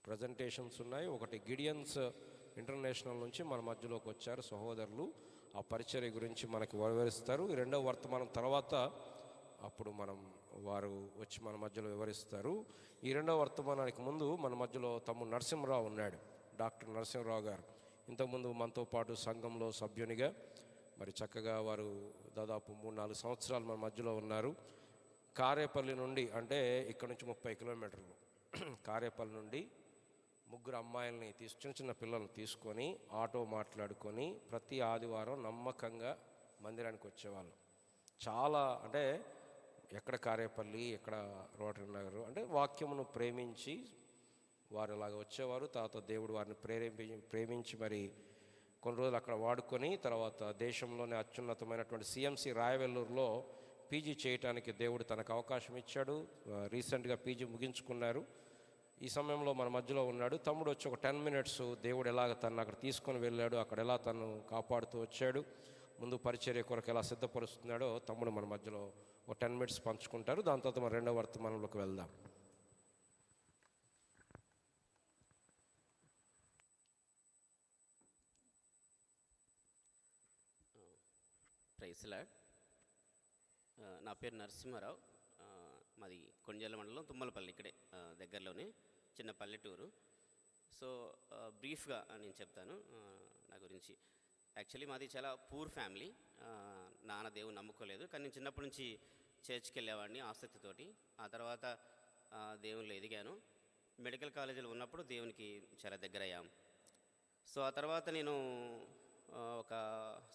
Presentations ఉన్నాయి. ఒకటి Gideons international నుంచి మన మధ్యలోకి వచ్చారు సహోదరులు. ఆ పరిచర్య గురించి మనకి వివరిస్తారు. ఈ రెండవ వర్తమానం తర్వాత అప్పుడు వారు వచ్చి మన మధ్యలో వివరిస్తారు. ఈ రెండవ వర్తమానానికి ముందు మన మధ్యలో తమ్ముడు నరసింహరావు ఉన్నాడు, డాక్టర్ నరసింహరావు గారు. ఇంతకుముందు మనతో పాటు సంఘంలో సభ్యునిగా మరి చక్కగా వారు దాదాపు 3-4 సంవత్సరాలు మన మధ్యలో ఉన్నారు. కారేపల్లి నుండి, అంటే ఇక్కడ నుంచి 30 కిలోమీటర్లు, కారేపల్లి నుండి 3 అమ్మాయిల్ని చిన్న చిన్న పిల్లల్ని తీసుకొని ఆటో మాట్లాడుకొని ప్రతి ఆదివారం నమ్మకంగా మందిరానికి వచ్చేవాళ్ళు. చాలా, అంటే ఎక్కడ కారేపల్లి, ఎక్కడ రోటరీ నగర్, అంటే వాక్యమును ప్రేమించి వారు ఇలాగ వచ్చేవారు. తర్వాత దేవుడు వారిని ప్రేమించి మరి కొన్ని రోజులు అక్కడ వాడుకొని తర్వాత దేశంలోనే అత్యున్నతమైనటువంటి సిఎంసి రాయవెల్లూరులో పీజీ చేయటానికి దేవుడు తనకు అవకాశం ఇచ్చాడు. రీసెంట్గా పీజీ ముగించుకున్నారు. ఈ సమయంలో మన మధ్యలో ఉన్నాడు. తమ్ముడు వచ్చి ఒక 10 minutes దేవుడు ఎలాగ తను అక్కడ తీసుకొని వెళ్ళాడు, అక్కడ ఎలా తను కాపాడుతూ వచ్చాడు, ముందు పరిచర్య కొరకు ఎలా సిద్ధపరుస్తున్నాడో తమ్ముడు మన మధ్యలో ఒక 10 minutes పంచుకుంటారు. దాని తర్వాత మన రెండవ వర్తమానంలోకి వెళ్దాం. Praise lord. నా పేరు నరసింహారావు. మాది కొండజల్ల మండలం తుమ్మలపల్లి, ఇక్కడే దగ్గరలోనే చిన్న పల్లెటూరు. సో బ్రీఫ్గా నేను చెప్తాను నా గురించి. యాక్చువల్లీ మాది చాలా పూర్ ఫ్యామిలీ. నాన్న దేవుని నమ్ముకోలేదు, కానీ నేను చిన్నప్పటి నుంచి చర్చ్కి వెళ్ళేవాడిని ఆసక్తితోటి. ఆ తర్వాత దేవునిలో ఎదిగాను. మెడికల్ కాలేజీలో ఉన్నప్పుడు దేవునికి చాలా దగ్గర అయ్యాం. సో ఆ తర్వాత నేను ఒక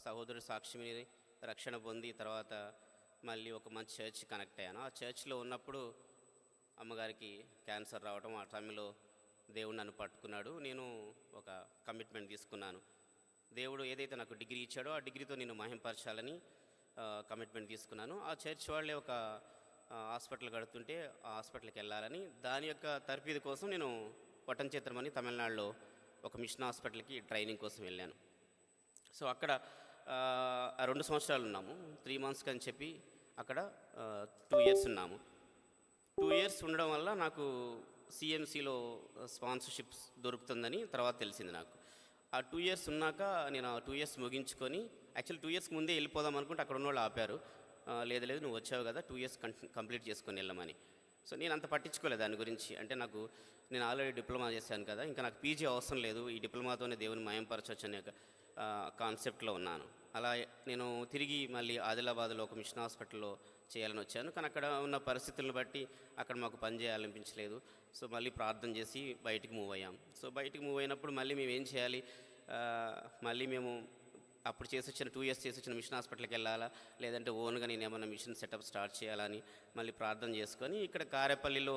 సహోదరుడి సాక్షిని రక్షణ పొంది తర్వాత మళ్ళీ ఒక మంచి చర్చ్ కనెక్ట్ అయ్యాను. ఆ చర్చ్లో ఉన్నప్పుడు అమ్మగారికి క్యాన్సర్ రావడం, ఆ టైంలో దేవుడు నన్ను పట్టుకున్నాడు. నేను ఒక కమిట్మెంట్ తీసుకున్నాను. దేవుడు ఏదైతే నాకు డిగ్రీ ఇచ్చాడో ఆ డిగ్రీతో నేను మహింపరచాలని కమిట్మెంట్ తీసుకున్నాను. ఆ చర్చ్ వాళ్ళే ఒక హాస్పిటల్ కడుతుంటే ఆ హాస్పిటల్కి వెళ్ళాలని, దాని యొక్క తర్ఫీదు కోసం నేను వటంచేత్రం అని తమిళనాడులో ఒక మిషన్ హాస్పిటల్కి ట్రైనింగ్ కోసం వెళ్ళాను. సో అక్కడ 2 సంవత్సరాలు ఉన్నాము. 3 months అని చెప్పి అక్కడ 2 years ఉన్నాము. 2 years ఉండడం వల్ల నాకు సిఎంసిలో స్పాన్సర్షిప్స్ దొరుకుతుందని తర్వాత తెలిసింది నాకు. ఆ 2 years ఉన్నాక నేను ఆ 2 years ముగించుకొని, యాక్చువల్లీ 2 years ముందే వెళ్ళిపోదాం అనుకుంటే అక్కడ ఉన్న వాళ్ళు ఆపారు. లేదు నువ్వు వచ్చావు కదా 2 years కంప్లీట్ చేసుకొని వెళ్ళమని. సో నేను అంత పట్టించుకోలేదు దాని గురించి. అంటే నేను ఆల్రెడీ డిప్లొమా చేశాను కదా, ఇంకా నాకు పీజీ అవసరం లేదు, ఈ డిప్లొమాతోనే దేవుని మయంపరచవచ్చు అనే కాన్సెప్ట్లో ఉన్నాను. అలా నేను తిరిగి మళ్ళీ ఆదిలాబాద్లో ఒక మిషన్ హాస్పిటల్లో చేయాలని వచ్చాను. కానీ అక్కడ ఉన్న పరిస్థితులను బట్టి అక్కడ మాకు పని చేయాలనిపించలేదు. సో మళ్ళీ ప్రార్థన చేసి బయటికి మూవ్ అయ్యాం. సో బయటికి మూవ్ అయినప్పుడు మళ్ళీ మేము ఏం చేయాలి, మళ్ళీ మేము అప్పుడు చేసి వచ్చిన 2 years చేసి వచ్చిన మిషన్ హాస్పిటల్కి వెళ్ళాలా, లేదంటే ఓన్గా నేను ఏమన్నా మిషన్ సెటప్ స్టార్ట్ చేయాలని మళ్ళీ ప్రార్థన చేసుకొని ఇక్కడ కారేపల్లిలో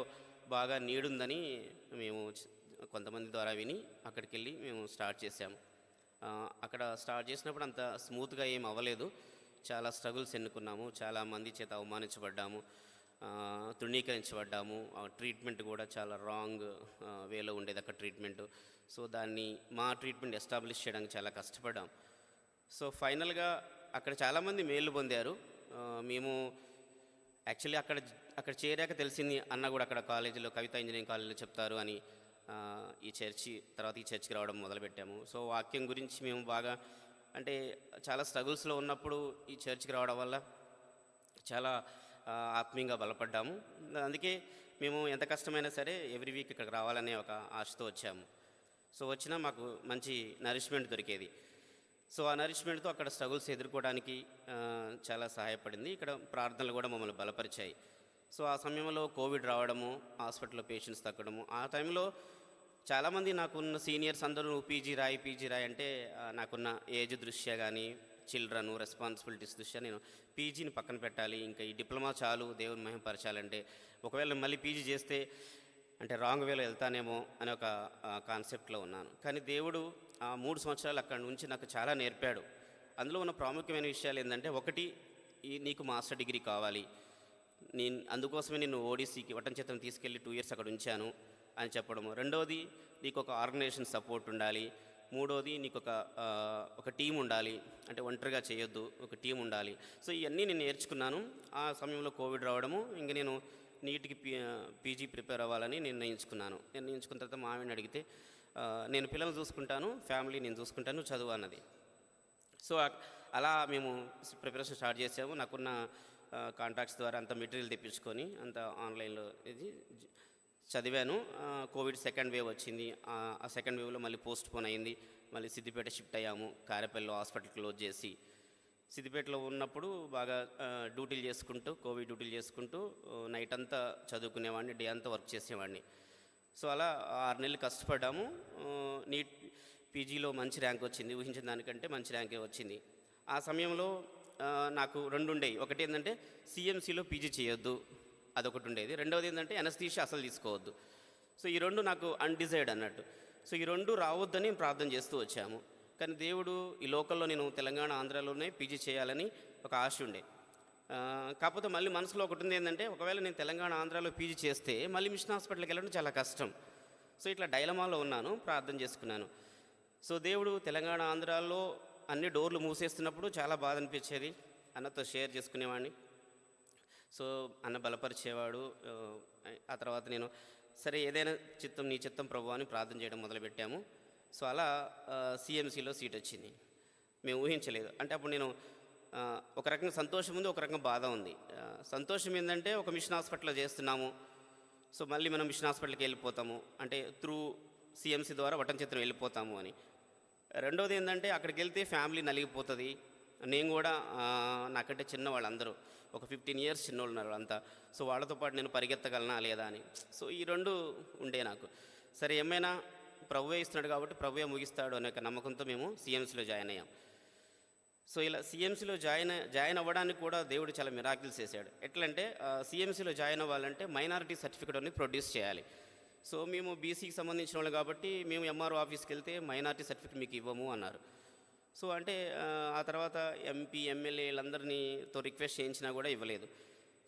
బాగా నీడుందని మేము కొంతమంది ద్వారా విని అక్కడికి వెళ్ళి మేము స్టార్ట్ చేసాము. అక్కడ స్టార్ట్ చేసినప్పుడు అంత స్మూత్గా ఏం అవ్వలేదు. చాలా స్ట్రగుల్స్ ఎన్నుకున్నాము, చాలా మంది చేత అవమానించబడ్డాము, తృణీకరించబడ్డాము. ట్రీట్మెంట్ కూడా చాలా రాంగ్ వేలో ఉండేది అక్కడ ట్రీట్మెంట్. సో మా ట్రీట్మెంట్ ఎస్టాబ్లిష్ చేయడానికి చాలా కష్టపడ్డాం. సో ఫైనల్గా అక్కడ చాలామంది మేలు పొందారు. మేము యాక్చువల్లీ అక్కడ చేరాక తెలిసింది, అన్న కూడా అక్కడ కాలేజీలో కవిత ఇంజనీరింగ్ కాలేజీలో చెప్తారు అని ఈ చర్చికి రావడం మొదలుపెట్టాము. సో వాక్యం గురించి మేము బాగా, అంటే చాలా స్ట్రగుల్స్లో ఉన్నప్పుడు ఈ చర్చికి రావడం వల్ల చాలా ఆత్మీయంగా బలపడ్డాము. అందుకే మేము ఎంత కష్టమైనా సరే ఎవ్రీ వీక్ ఇక్కడికి రావాలనే ఒక ఆశతో వచ్చాము. సో వచ్చినా మాకు మంచి నరిష్మెంట్ దొరికేది. సో ఆ నరిష్మెంట్తో అక్కడ స్ట్రగుల్స్ ఎదుర్కోవడానికి చాలా సహాయపడింది. ఇక్కడ ప్రార్థనలు కూడా మమ్మల్ని బలపరిచాయి. సో ఆ సమయంలో కోవిడ్ రావడము, హాస్పిటల్లో పేషెంట్స్ తగ్గడము, ఆ టైంలో చాలామంది నాకున్న సీనియర్స్ అందరూ పీజీ రాయి అంటే నాకున్న ఏజ్ దృష్ట్యా కానీ చిల్డ్రన్ రెస్పాన్సిబిలిటీస్ దృష్ట్యా నేను పీజీని పక్కన పెట్టాలి, ఇంకా ఈ డిప్లొమా చాలు దేవుని మహిమపరచాలంటే, ఒకవేళ మళ్ళీ పీజీ చేస్తే అంటే రాంగ్ వేలో వెళ్తానేమో అనే ఒక కాన్సెప్ట్లో ఉన్నాను. కానీ దేవుడు ఆ 3 సంవత్సరాలు అక్కడి నుంచి నాకు చాలా నేర్పాడు. అందులో ఉన్న ప్రాముఖ్యమైన విషయాలు ఏంటంటే, ఒకటి, నీకు మాస్టర్ డిగ్రీ కావాలి, అందుకోసమే నేను ఓడిసికి వటంచేత్రం తీసుకెళ్ళి 2 years అక్కడ ఉంచాను అని చెప్పడము. రెండవది, నీకు ఒక ఆర్గనైజేషన్ సపోర్ట్ ఉండాలి. మూడవది, నీకు ఒక టీం ఉండాలి, అంటే ఒంటరిగా చేయొద్దు, ఒక టీం ఉండాలి. సో ఇవన్నీ నేను నేర్చుకున్నాను. ఆ సమయంలో కోవిడ్ రావడము, ఇంక నేను నీట్కి పీజీ ప్రిపేర్ అవ్వాలని నిర్ణయించుకున్న తర్వాత మా ఆవిడని అడిగితే నేను పిల్లల్ని చూసుకుంటాను, ఫ్యామిలీ నేను చూసుకుంటాను, చదువు అన్నది. సో అలా మేము ప్రిపరేషన్ స్టార్ట్ చేసాము. నాకున్న కాంటాక్ట్స్ ద్వారా అంత మెటీరియల్ తెప్పించుకొని అంత ఆన్లైన్లో ఇది చదివాను. కోవిడ్ సెకండ్ వేవ్ వచ్చింది. ఆ సెకండ్ వేవ్లో మళ్ళీ పోస్ట్ పోన్ అయింది. మళ్ళీ సిద్దిపేట షిఫ్ట్ అయ్యాము. కారేపల్లిలో హాస్పిటల్ క్లోజ్ చేసి సిద్దిపేటలో ఉన్నప్పుడు బాగా డ్యూటీలు చేసుకుంటూ, కోవిడ్ డ్యూటీలు చేసుకుంటూ నైట్ అంతా చదువుకునేవాడిని, డే అంతా వర్క్ చేసేవాడిని. సో అలా 6 నెలలు కష్టపడ్డాము. నీట్ పీజీలో మంచి ర్యాంక్ వచ్చింది, ఊహించిన దానికంటే మంచి ర్యాంకే వచ్చింది. ఆ సమయంలో నాకు 2 ఉండేవి. ఒకటి ఏంటంటే సిఎంసిలో పీజీ చేయొద్దు, అదొకటి ఉండేది. రెండవది ఏంటంటే ఎనస్థీషియా అసలు తీసుకోవద్దు. సో ఈ 2 నాకు అన్డిసైడ్ అన్నట్టు. సో ఈ 2 రావద్దని ప్రార్థన చేస్తూ వచ్చాము. కానీ దేవుడు ఈ లోకల్లో నేను తెలంగాణ ఆంధ్రాలోనే పీజీ చేయాలని ఒక ఆశ ఉండే. కాకపోతే మళ్ళీ మనసులో ఒకటి ఉంది ఏంటంటే, ఒకవేళ నేను తెలంగాణ ఆంధ్రాలో పీజీ చేస్తే మళ్ళీ మిషన్ హాస్పిటల్కి వెళ్ళడం చాలా కష్టం. సో ఇట్లా డైలమాలో ఉన్నాను, ప్రార్థన చేసుకున్నాను. సో దేవుడు తెలంగాణ ఆంధ్రాలో అన్ని డోర్లు మూసేస్తున్నప్పుడు చాలా బాధ అనిపించేది. అన్నతో షేర్ చేసుకునేవాడిని. సో అన్న బలపరిచేవాడు. ఆ తర్వాత నేను సరే ఏదైనా చిత్తం నీ చిత్తం ప్రభు అని ప్రార్థన చేయడం మొదలుపెట్టాము. సో అలా సిఎంసిలో సీట్ వచ్చింది. మేము ఊహించలేదు. అంటే అప్పుడు నేను ఒక రకంగా సంతోషం ఉంది, ఒక రకంగా బాధ ఉంది. సంతోషం ఏంటంటే ఒక మిషన్ హాస్పిటల్లో చేస్తున్నాము, సో మళ్ళీ మనం మిషన్ హాస్పిటల్కి వెళ్ళిపోతాము, అంటే త్రూ సిఎంసి ద్వారా వటంచిత్రం వెళ్ళిపోతాము అని. రెండోది ఏంటంటే అక్కడికి వెళ్తే ఫ్యామిలీ నలిగిపోతుంది. నేను కూడా నాకంటే చిన్న వాళ్ళందరూ ఒక 15 ఇయర్స్ చిన్నోళ్ళు ఉన్నారు అంతా. సో వాళ్ళతో పాటు నేను పరిగెత్తగలనా లేదా అని. సో ఈ 2 ఉండే నాకు. సరే ఏమైనా ప్రభువే ఇస్తున్నాడు కాబట్టి ప్రభువే ముగిస్తాడు అనే ఒక నమ్మకంతో మేము సిఎంసిలో జాయిన్ అయ్యాం. సో ఇలా సిఎంసిలో జాయిన్ అవ్వడానికి కూడా దేవుడు చాలా మిరాకిల్స్ చేశాడు. ఎట్లంటే సిఎంసిలో జాయిన్ అవ్వాలంటే మైనారిటీ సర్టిఫికేట్ అనేది ప్రొడ్యూస్ చేయాలి. సో మేము బీసీకి సంబంధించిన వాళ్ళు కాబట్టి మేము ఎంఆర్ఓ ఆఫీస్కి వెళ్తే మైనారిటీ సర్టిఫికేట్ మీకు ఇవ్వము అన్నారు. సో అంటే ఆ తర్వాత ఎంపీ ఎమ్మెల్యేలందరినీతో రిక్వెస్ట్ చేయించినా కూడా ఇవ్వలేదు.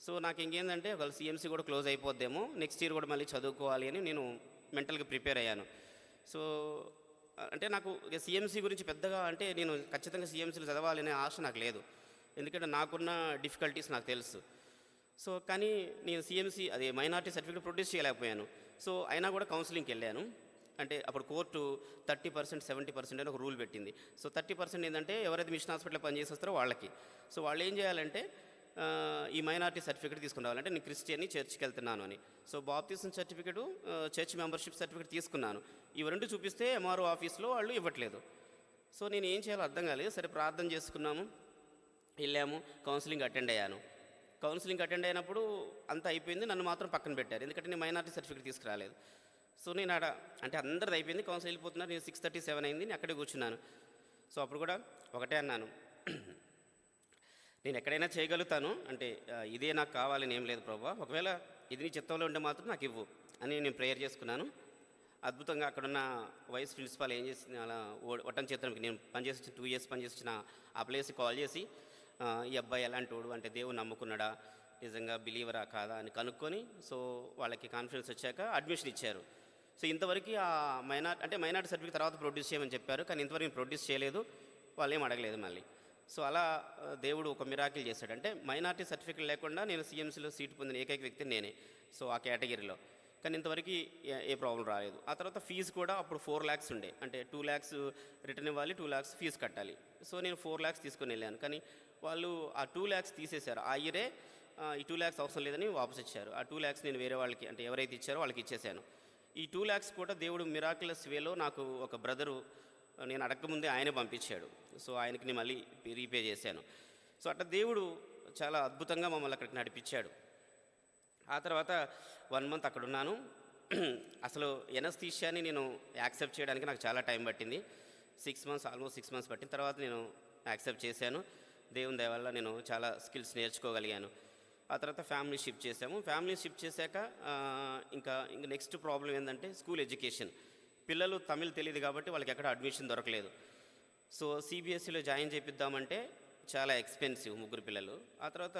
సో నాకు ఇంకేంటంటే ఒకవేళ సిఎంసి కూడా క్లోజ్ అయిపోద్దేమో, నెక్స్ట్ ఇయర్ కూడా మళ్ళీ చదువుకోవాలి అని నేను మెంటల్గా ప్రిపేర్ అయ్యాను. సో అంటే నాకు సిఎంసి గురించి పెద్దగా అంటే నేను ఖచ్చితంగా సిఎంసీలు చదవాలి అనే ఆశ నాకు లేదు, ఎందుకంటే నాకున్న డిఫికల్టీస్ నాకు తెలుసు. సో కానీ నేను సిఎంసి అదే మైనారిటీ సర్టిఫికేట్ ప్రొడ్యూస్ చేయలేకపోయాను. సో అయినా కూడా కౌన్సిలింగ్కి వెళ్ళాను. అంటే అప్పుడు కోర్టు 30%, 70% అని ఒక రూల్ పెట్టింది. సో 30% ఏంటంటే ఎవరైతే మిషన్ హాస్పిటల్లో పనిచేసేస్తారో వాళ్ళకి. సో వాళ్ళు ఏం చేయాలంటే ఈ మైనారిటీ సర్టిఫికేట్ తీసుకుని రావాలంటే నేను క్రిస్టియన్ని చర్చ్కి వెళ్తున్నాను అని. So baptism certificate, church membership certificate తీసుకున్నాను. ఇవి 2 చూపిస్తే ఎంఆర్ఓ ఆఫీస్లో వాళ్ళు ఇవ్వట్లేదు. సో నేను ఏం చేయాలో అర్థం కాలేదు. సరే ప్రార్థన చేసుకున్నాము, వెళ్ళాము, కౌన్సిలింగ్ అటెండ్ అయ్యాను. కౌన్సిలింగ్ అటెండ్ అయినప్పుడు అంతా అయిపోయింది, నన్ను మాత్రం పక్కన పెట్టారు, ఎందుకంటే నేను మైనారిటీ సర్టిఫికేట్ తీసుకురాలేదు. సో నేను ఆడ అంటే అందరిది అయిపోయింది, కౌన్సిల్ వెళ్ళిపోతున్నారు, నేను 6:37 అయింది, నేను అక్కడే కూర్చున్నాను. సో అప్పుడు కూడా ఒకటే అన్నాను, నేను ఎక్కడైనా చేయగలుగుతాను, అంటే ఇదే నాకు కావాలని ఏం లేదు ప్రభువా, ఒకవేళ ఇది నీ చిత్తంలో ఉంటే మాత్రం నాకు ఇవ్వు అని నేను ప్రేయర్ చేసుకున్నాను. అద్భుతంగా అక్కడున్న వైస్ ప్రిన్సిపాల్ ఏం చేసింది, అలా వటంచిత్రంకి నేను పనిచేసి 2 ఇయర్స్ పనిచేసిన ఆ ప్లేస్కి కాల్ చేసి ఈ అబ్బాయి ఎలాంటి వాడు, అంటే దేవుడు నమ్ముకున్నాడా, నిజంగా బిలీవరా కాదా అని కనుక్కొని, సో వాళ్ళకి కాన్ఫిడెన్స్ వచ్చాక అడ్మిషన్ ఇచ్చారు. సో ఇంతవరకు ఆ మైనార్టీ సర్టిఫికేట్ తర్వాత ప్రొడ్యూస్ చేయమని చెప్పారు, కానీ ఇంతవరకు నేను ప్రొడ్యూస్ చేయలేదు, వాళ్ళు ఏం అడగలేదు మళ్ళీ. సో అలా దేవుడు ఒక మిరాకిల్ చేశాడు. అంటే మైనార్టీ సర్టిఫికేట్ లేకుండా నేను సిఎంసీలో సీట్ పొందిన ఏకైక వ్యక్తి నేనే, సో ఆ కేటగిరీలో. కానీ ఇంతవరకు ఏ ప్రాబ్లం రాలేదు. ఆ తర్వాత ఫీజు కూడా అప్పుడు 4 lakhs ఉండే, అంటే 2 lakhs రిటర్న్ ఇవ్వాలి, 2 lakhs ఫీజు కట్టాలి. సో నేను 4 lakhs తీసుకొని వెళ్ళాను, కానీ వాళ్ళు ఆ 2 lakhs తీసేశారు. ఆ ఇయరే ఈ 2 lakhs అవసరం లేదని వాపస్ ఇచ్చారు. ఆ 2 lakhs నేను వేరే వాళ్ళకి, అంటే ఎవరైతే ఇచ్చారో వాళ్ళకి ఇచ్చేసాను. ఈ 2 lakhs కూడా దేవుడు మిరాకులస్ వేలో నాకు ఒక బ్రదరు, నేను అడగకముందే ఆయనే పంపించాడు. సో ఆయనకి నేను మళ్ళీ రీపే చేశాను. సో అట్లా దేవుడు చాలా అద్భుతంగా మమ్మల్ని అక్కడికి నడిపించాడు. ఆ తర్వాత 1 month అక్కడ ఉన్నాను. అసలు ఎనస్థీషియాని నేను యాక్సెప్ట్ చేయడానికి నాకు చాలా టైం పట్టింది. 6 months, ఆల్మోస్ట్ 6 months పట్టిన తర్వాత నేను యాక్సెప్ట్ చేశాను. దేవుని దయ వల్ల నేను చాలా స్కిల్స్ నేర్చుకోగలిగాను. ఆ తర్వాత ఫ్యామిలీ షిఫ్ట్ చేశాము. ఫ్యామిలీ షిఫ్ట్ చేశాక ఇంకా నెక్స్ట్ ప్రాబ్లం ఏంటంటే స్కూల్ ఎడ్యుకేషన్. పిల్లలు తమిళ్ తెలియదు కాబట్టి వాళ్ళకి ఎక్కడ అడ్మిషన్ దొరకలేదు. సో సిబిఎస్ఈలో జాయిన్ చేపిద్దామంటే చాలా ఎక్స్పెన్సివ్, 3 పిల్లలు. ఆ తర్వాత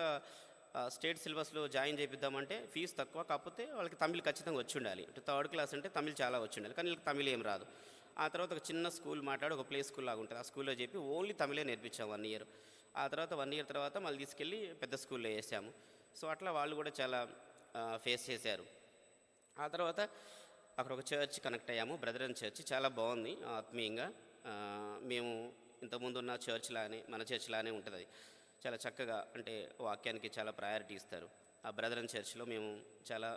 స్టేట్ సిలబస్లో జాయిన్ చేపిద్దామంటే ఫీజు తక్కువ, కాకపోతే వాళ్ళకి తమిళ్ ఖచ్చితంగా వచ్చి ఉండాలి. 3rd class అంటే తమిళ్ చాలా వచ్చి ఉండాలి, కానీ వీళ్ళకి తమిళ్ ఏం రాదు. ఆ తర్వాత ఒక చిన్న స్కూల్ మాట్లాడి ఒక ప్లే స్కూల్ లాగా ఉంటుంది, ఆ స్కూల్లో చెప్పి ఓన్లీ తమిళే నేర్పించాము 1 year. ఆ తర్వాత 1 year తర్వాత మళ్ళీ తీసుకెళ్ళి పెద్ద స్కూల్లో వేసాము. సో అట్లా వాళ్ళు కూడా చాలా ఫేస్ చేశారు. ఆ తర్వాత అక్కడ ఒక చర్చ్ కనెక్ట్ అయ్యాము, బ్రదరన్ చర్చ్. చాలా బాగుంది ఆత్మీయంగా. మేము ఇంతకుముందు ఉన్న చర్చ్ లానే, మన చర్చ్ లానే ఉంటుంది అది. చాలా చక్కగా, అంటే వాక్యానికి చాలా ప్రయారిటీ ఇస్తారు. ఆ బ్రదరన్ చర్చ్లో మేము చాలా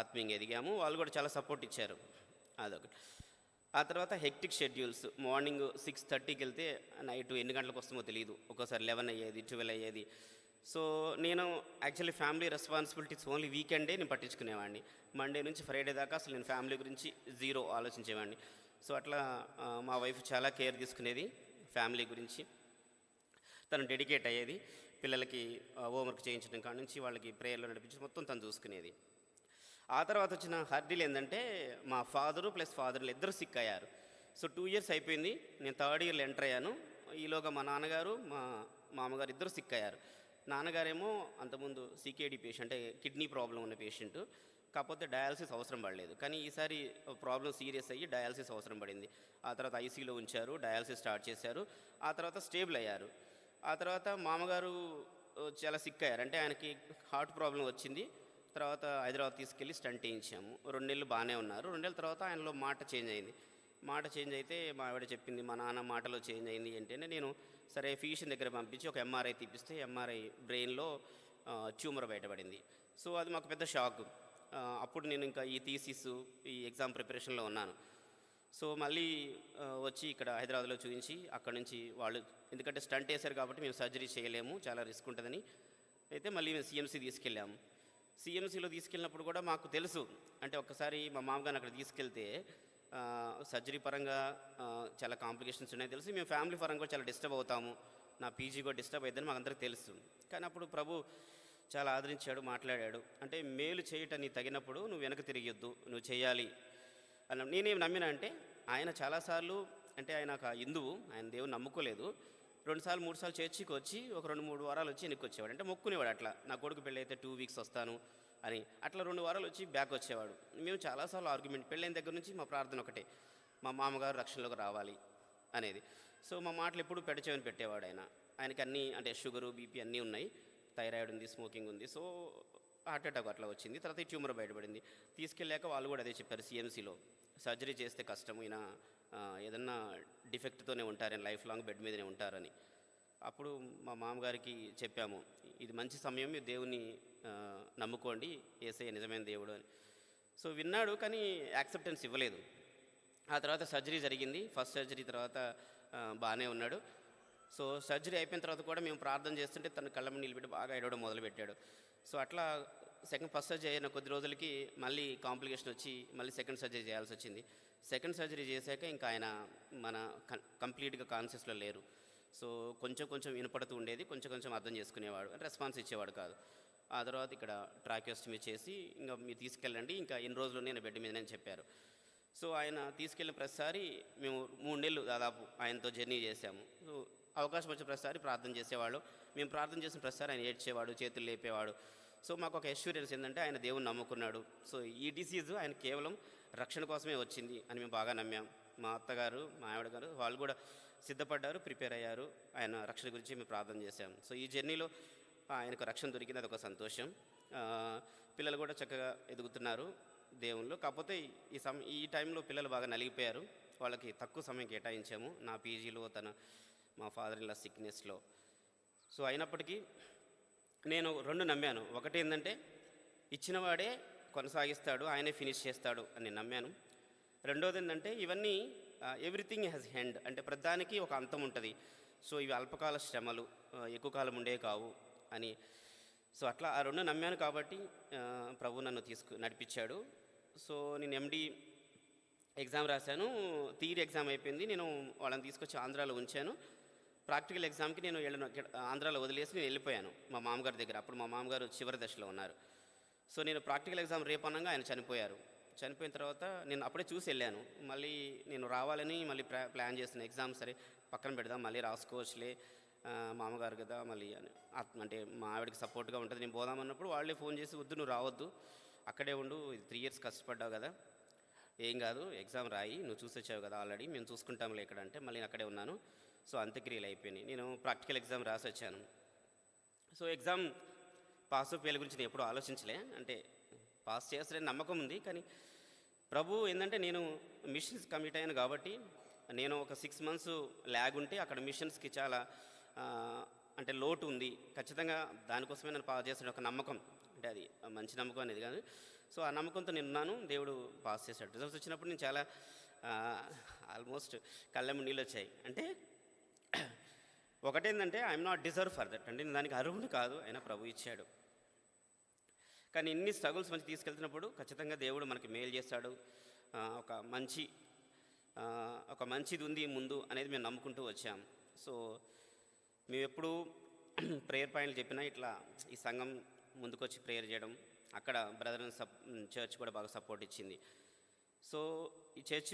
ఆత్మీయంగా ఎదిగాము. వాళ్ళు కూడా చాలా సపోర్ట్ ఇచ్చారు. అదొకటి. ఆ తర్వాత హెక్టిక్ షెడ్యూల్స్. మార్నింగ్ 6:30కి వెళ్తే నైట్ ఎన్ని గంటలకు వస్తామో తెలియదు. ఒక్కోసారి 11 అయ్యేది, 12 అయ్యేది. సో నేను యాక్చువల్లీ ఫ్యామిలీ రెస్పాన్సిబిలిటీస్ ఓన్లీ వీకెండే నేను పట్టించుకునేవాడిని. మండే నుంచి ఫ్రైడే దాకా అసలు నేను ఫ్యామిలీ గురించి జీరో ఆలోచించేవాడిని. సో అట్లా మా వైఫ్ చాలా కేర్ తీసుకునేది ఫ్యామిలీ గురించి. తను డెడికేట్ అయ్యేది. పిల్లలకి హోంవర్క్ చేయించడం కాడ నుంచి వాళ్ళకి ప్రేయర్లో నడిపించి మొత్తం తను చూసుకునేది. ఆ తర్వాత వచ్చిన హర్డీలు ఏంటంటే, మా ఫాదరు ప్లస్ ఫాదర్లు ఇద్దరు సిక్ అయ్యారు. సో 2 years అయిపోయింది. నేను 3rd yearలో ఎంటర్ అయ్యాను. ఈలోగా మా నాన్నగారు, మా మామగారు ఇద్దరు సిక్ అయ్యారు. నాన్నగారేమో అంతకుముందు సికేడి పేషెంట్, అంటే కిడ్నీ ప్రాబ్లం ఉన్న పేషెంట్. కాకపోతే డయాలసిస్ అవసరం పడలేదు. కానీ ఈసారి ప్రాబ్లం సీరియస్ అయ్యి డయాలసిస్ అవసరం పడింది. ఆ తర్వాత ఐసీలో ఉంచారు, డయాలసిస్ స్టార్ట్ చేశారు. ఆ తర్వాత స్టేబుల్ అయ్యారు. ఆ తర్వాత మామగారు చాలా సిక్ అయ్యారు. అంటే ఆయనకి హార్ట్ ప్రాబ్లం వచ్చింది. తర్వాత హైదరాబాద్ తీసుకెళ్ళి స్టంట్ వేయించాము. 2 నెలలు బాగానే ఉన్నారు. 2 నెలల తర్వాత ఆయనలో మాట చేంజ్ అయింది. మాట చేంజ్ అయితే మా ఆవిడ చెప్పింది, మా నాన్న మాటలో చేంజ్ అయింది అంటేనే నేను సరే ఫిజిషియన్ దగ్గర పంపించి ఒక ఎంఆర్ఐ తీపిస్తే ఎంఆర్ఐ బ్రెయిన్లో ట్యూమర్ బయటపడింది. సో అది మాకు పెద్ద షాక్. అప్పుడు నేను ఇంకా ఈ థీసిస్, ఈ ఎగ్జామ్ ప్రిపరేషన్లో ఉన్నాను. సో మళ్ళీ వచ్చి ఇక్కడ హైదరాబాద్లో చూపించి అక్కడ నుంచి వాళ్ళు, ఎందుకంటే స్టంట్ వేశారు కాబట్టి మేము సర్జరీ చేయలేము, చాలా రిస్క్ ఉంటుందని అయితే మళ్ళీ మేము సిఎంసీ తీసుకెళ్ళాము. సిఎంసీలో తీసుకెళ్ళినప్పుడు కూడా మాకు తెలుసు, అంటే ఒక్కసారి మా మామగారిని అక్కడ తీసుకెళ్తే సర్జరీ పరంగా చాలా కాంప్లికేషన్స్ ఉన్నాయి తెలుసు. మేము ఫ్యామిలీ పరంగా కూడా చాలా డిస్టర్బ్ అవుతాము, నా పీజీ కూడా డిస్టర్బ్ అవుతుందని మాకు అందరికీ తెలుసు. కానీ అప్పుడు ప్రభు చాలా ఆదరించాడు, మాట్లాడాడు. అంటే మేలు చేయటం నీ తగినప్పుడు నువ్వు వెనక తిరిగొద్దు, నువ్వు చేయాలి అన్న. నేనేం నమ్మినా అంటే, ఆయన చాలాసార్లు, అంటే ఆయన ఒక హిందువు, ఆయన దేవుని నమ్ముకోలేదు. 2 సార్లు 3 సార్లు చర్చికి వచ్చి ఒక 2-3 వారాలు వచ్చి వెనక్కి వచ్చేవాడు. అంటే మొక్కునేవాడు. అట్లా నా కొడుకు పెళ్ళి అయితే 2 weeks వస్తాను అని, అట్లా 2 వారాలు వచ్చి బ్యాక్ వచ్చేవాడు. మేము చాలాసార్లు ఆర్గ్యుమెంట్, పెళ్ళైన దగ్గర నుంచి మా ప్రార్థన ఒకటే, మా మామగారు రక్షణలోకి రావాలి అనేది. సో మా మాటలు ఎప్పుడు పెడచేవని పెట్టేవాడు ఆయన. ఆయనకి అన్నీ, అంటే షుగరు, బీపీ అన్నీ ఉన్నాయి, థైరాయిడ్ ఉంది, స్మోకింగ్ ఉంది. సో హార్ట్ అటాక్ అట్లా వచ్చింది. తర్వాత ఈ ట్యూమర్ బయటపడింది. తీసుకెళ్ళాక వాళ్ళు కూడా అదే చెప్పారు, సిఎంసీలో సర్జరీ చేస్తే కష్టం, ఈయన ఏదన్నా డిఫెక్ట్తోనే ఉంటారని, లైఫ్ లాంగ్ బెడ్ మీదనే ఉంటారని. అప్పుడు మా మామగారికి చెప్పాము, ఇది మంచి సమయం, మీరు దేవుని నమ్ముకోండి, యేసయ్య నిజమైన దేవుడు అని. సో విన్నాడు, కానీ యాక్సెప్టెన్స్ ఇవ్వలేదు. ఆ తర్వాత సర్జరీ జరిగింది. ఫస్ట్ సర్జరీ తర్వాత బాగానే ఉన్నాడు. సో సర్జరీ అయిపోయిన తర్వాత కూడా మేము ప్రార్థన చేస్తుంటే తను కళ్ళ మీద నిలబెట్టి బాగా ఏడవడం మొదలుపెట్టాడు. సో అట్లా ఫస్ట్ సర్జరీ అయిన కొద్ది రోజులకి మళ్ళీ కాంప్లికేషన్ వచ్చి మళ్ళీ సెకండ్ సర్జరీ చేయాల్సి వచ్చింది. సెకండ్ సర్జరీ చేశాక ఇంకా ఆయన మన కంప్లీట్గా కాన్షియస్లో లేరు. సో కొంచెం వినపడుతూ ఉండేది, కొంచెం అర్థం చేసుకునేవాడు, రెస్పాన్స్ ఇచ్చేవాడు కాదు. ఆ తర్వాత ఇక్కడ ట్రాకియోస్టమీ చేసి ఇంకా మీరు తీసుకెళ్ళండి, ఇంకా ఎన్ని రోజులు నేను బెడ్ మీదనే చెప్పారు. సో ఆయన తీసుకెళ్ళిన ప్రతిసారి మేము 3 నెలలు దాదాపు ఆయనతో జర్నీ చేశాము. సో అవకాశం వచ్చిన ప్రతిసారి ప్రార్థన చేసేవాడు. మేము ప్రార్థన చేసిన ప్రతిసారి ఆయన ఏడ్చేవాడు, చేతులు లేపేవాడు. సో మాకు ఒక ఎష్యూరెన్స్ ఏంటంటే ఆయన దేవుని నమ్ముకున్నాడు. సో ఈ డిసీజు ఆయన కేవలం రక్షణ కోసమే వచ్చింది అని మేము బాగా నమ్మాం. మా అత్తగారు, మా ఆవిడ గారు వాళ్ళు కూడా సిద్ధపడ్డారు, ప్రిపేర్ అయ్యారు. ఆయన రక్షణ గురించి మేము ప్రార్థన చేశాం. సో ఈ జర్నీలో ఆయనకు రక్షణ దొరికింది, అదొక సంతోషం. పిల్లలు కూడా చక్కగా ఎదుగుతున్నారు దేవుళ్ళు. కాకపోతే ఈ టైంలో పిల్లలు బాగా నలిగిపోయారు, వాళ్ళకి తక్కువ సమయం కేటాయించాము. నా పీజీలో, మా ఫాదర్ ఇన్ లా సిక్నెస్లో. సో అయినప్పటికీ నేను 2 నమ్మాను. ఒకటి ఏంటంటే, ఇచ్చినవాడే కొనసాగిస్తాడు, ఆయనే ఫినిష్ చేస్తాడు అని నమ్మాను. రెండోది ఏంటంటే, ఇవన్నీ ఎవ్రీథింగ్ హ్యాస్ ఎండ్, అంటే ప్రతిదానికి ఒక అంతం ఉంటుంది. సో ఇవి అల్పకాల శ్రమలు, ఎక్కువ కాలం ఉండే కావు అని. సో అట్లా ఆ 2 నమ్మాను కాబట్టి ప్రభు నన్ను నడిపించాడు. సో నేను ఎండి ఎగ్జామ్ రాశాను. థియరీ ఎగ్జామ్ అయిపోయింది. నేను వాళ్ళని తీసుకొచ్చి ఆంధ్రాలో ఉంచాను. ప్రాక్టికల్ ఎగ్జామ్కి నేను ఆంధ్రాలో వదిలేసి నేను వెళ్ళిపోయాను మా మామగారి దగ్గర. అప్పుడు మా మామగారు చివరి దశలో ఉన్నారు. సో నేను ప్రాక్టికల్ ఎగ్జామ్ రేపనంగా ఆయన చనిపోయారు. చనిపోయిన తర్వాత నేను అప్పుడే చూసి వెళ్ళాను. మళ్ళీ నేను రావాలని మళ్ళీ ప్లాన్ చేసిన ఎగ్జామ్, సరే పక్కన పెడదాం, మళ్ళీ రాసుకోవచ్చులే, మామగారు కదా మళ్ళీ అని, అంటే మా ఆవిడకి సపోర్ట్గా ఉంటుంది. నేను పోదామన్నప్పుడు వాళ్ళే ఫోన్ చేసి, వద్దు నువ్వు రావద్దు, అక్కడే ఉండు, 3 years కష్టపడ్డావు కదా, ఏం కాదు ఎగ్జామ్ రాయి, నువ్వు చూసి వచ్చావు కదా ఆల్రెడీ, మేము చూసుకుంటాంలే ఇక్కడ అంటే మళ్ళీ అక్కడే ఉన్నాను. సో అంత్యక్రియలు అయిపోయినాయి. నేను ప్రాక్టికల్ ఎగ్జామ్ రాసి వచ్చాను. సో ఎగ్జామ్ పాస్ ఫెయిల్ గురించి నేను ఎప్పుడూ ఆలోచించలే. అంటే పాస్ చేస్తారని నమ్మకం ఉంది. కానీ ప్రభు ఏంటంటే, నేను మిషన్స్ కమిట్ అయ్యాను కాబట్టి, నేను ఒక 6 మంత్స్ ల్యాగ్ ఉంటే అక్కడ మిషన్స్కి చాలా అంటే లోటు ఉంది. ఖచ్చితంగా దానికోసమే నన్ను పాస్ చేస్తాడు ఒక నమ్మకం. అంటే అది మంచి నమ్మకం అనేది కాదు. సో ఆ నమ్మకంతో నేను ఉన్నాను. దేవుడు పాస్ చేశాడు. రిజల్ట్స్ వచ్చినప్పుడు నేను చాలా ఆల్మోస్ట్ కళ్ళెమ్మ నీళ్ళు వచ్చాయి. అంటే ఒకటేంటంటే, I'm not deserve for that. అంటే నేను దానికి అర్హుడు కాదు, అయినా ప్రభు ఇచ్చాడు. కానీ ఇన్ని స్ట్రగుల్స్ మంచి తీసుకెళ్తున్నప్పుడు ఖచ్చితంగా దేవుడు మనకి మేలు చేస్తాడు. ఒక మంచిది ఉంది ముందు అనేది మేము నమ్ముకుంటూ వచ్చాం. సో మేము ఎప్పుడు ప్రేయర్ పాయింట్లు చెప్పినా ఇట్లా ఈ సంఘం ముందుకొచ్చి ప్రేయర్ చేయడం, అక్కడ బ్రదర్ చర్చ్ కూడా బాగా సపోర్ట్ ఇచ్చింది. సో ఈ చర్చ్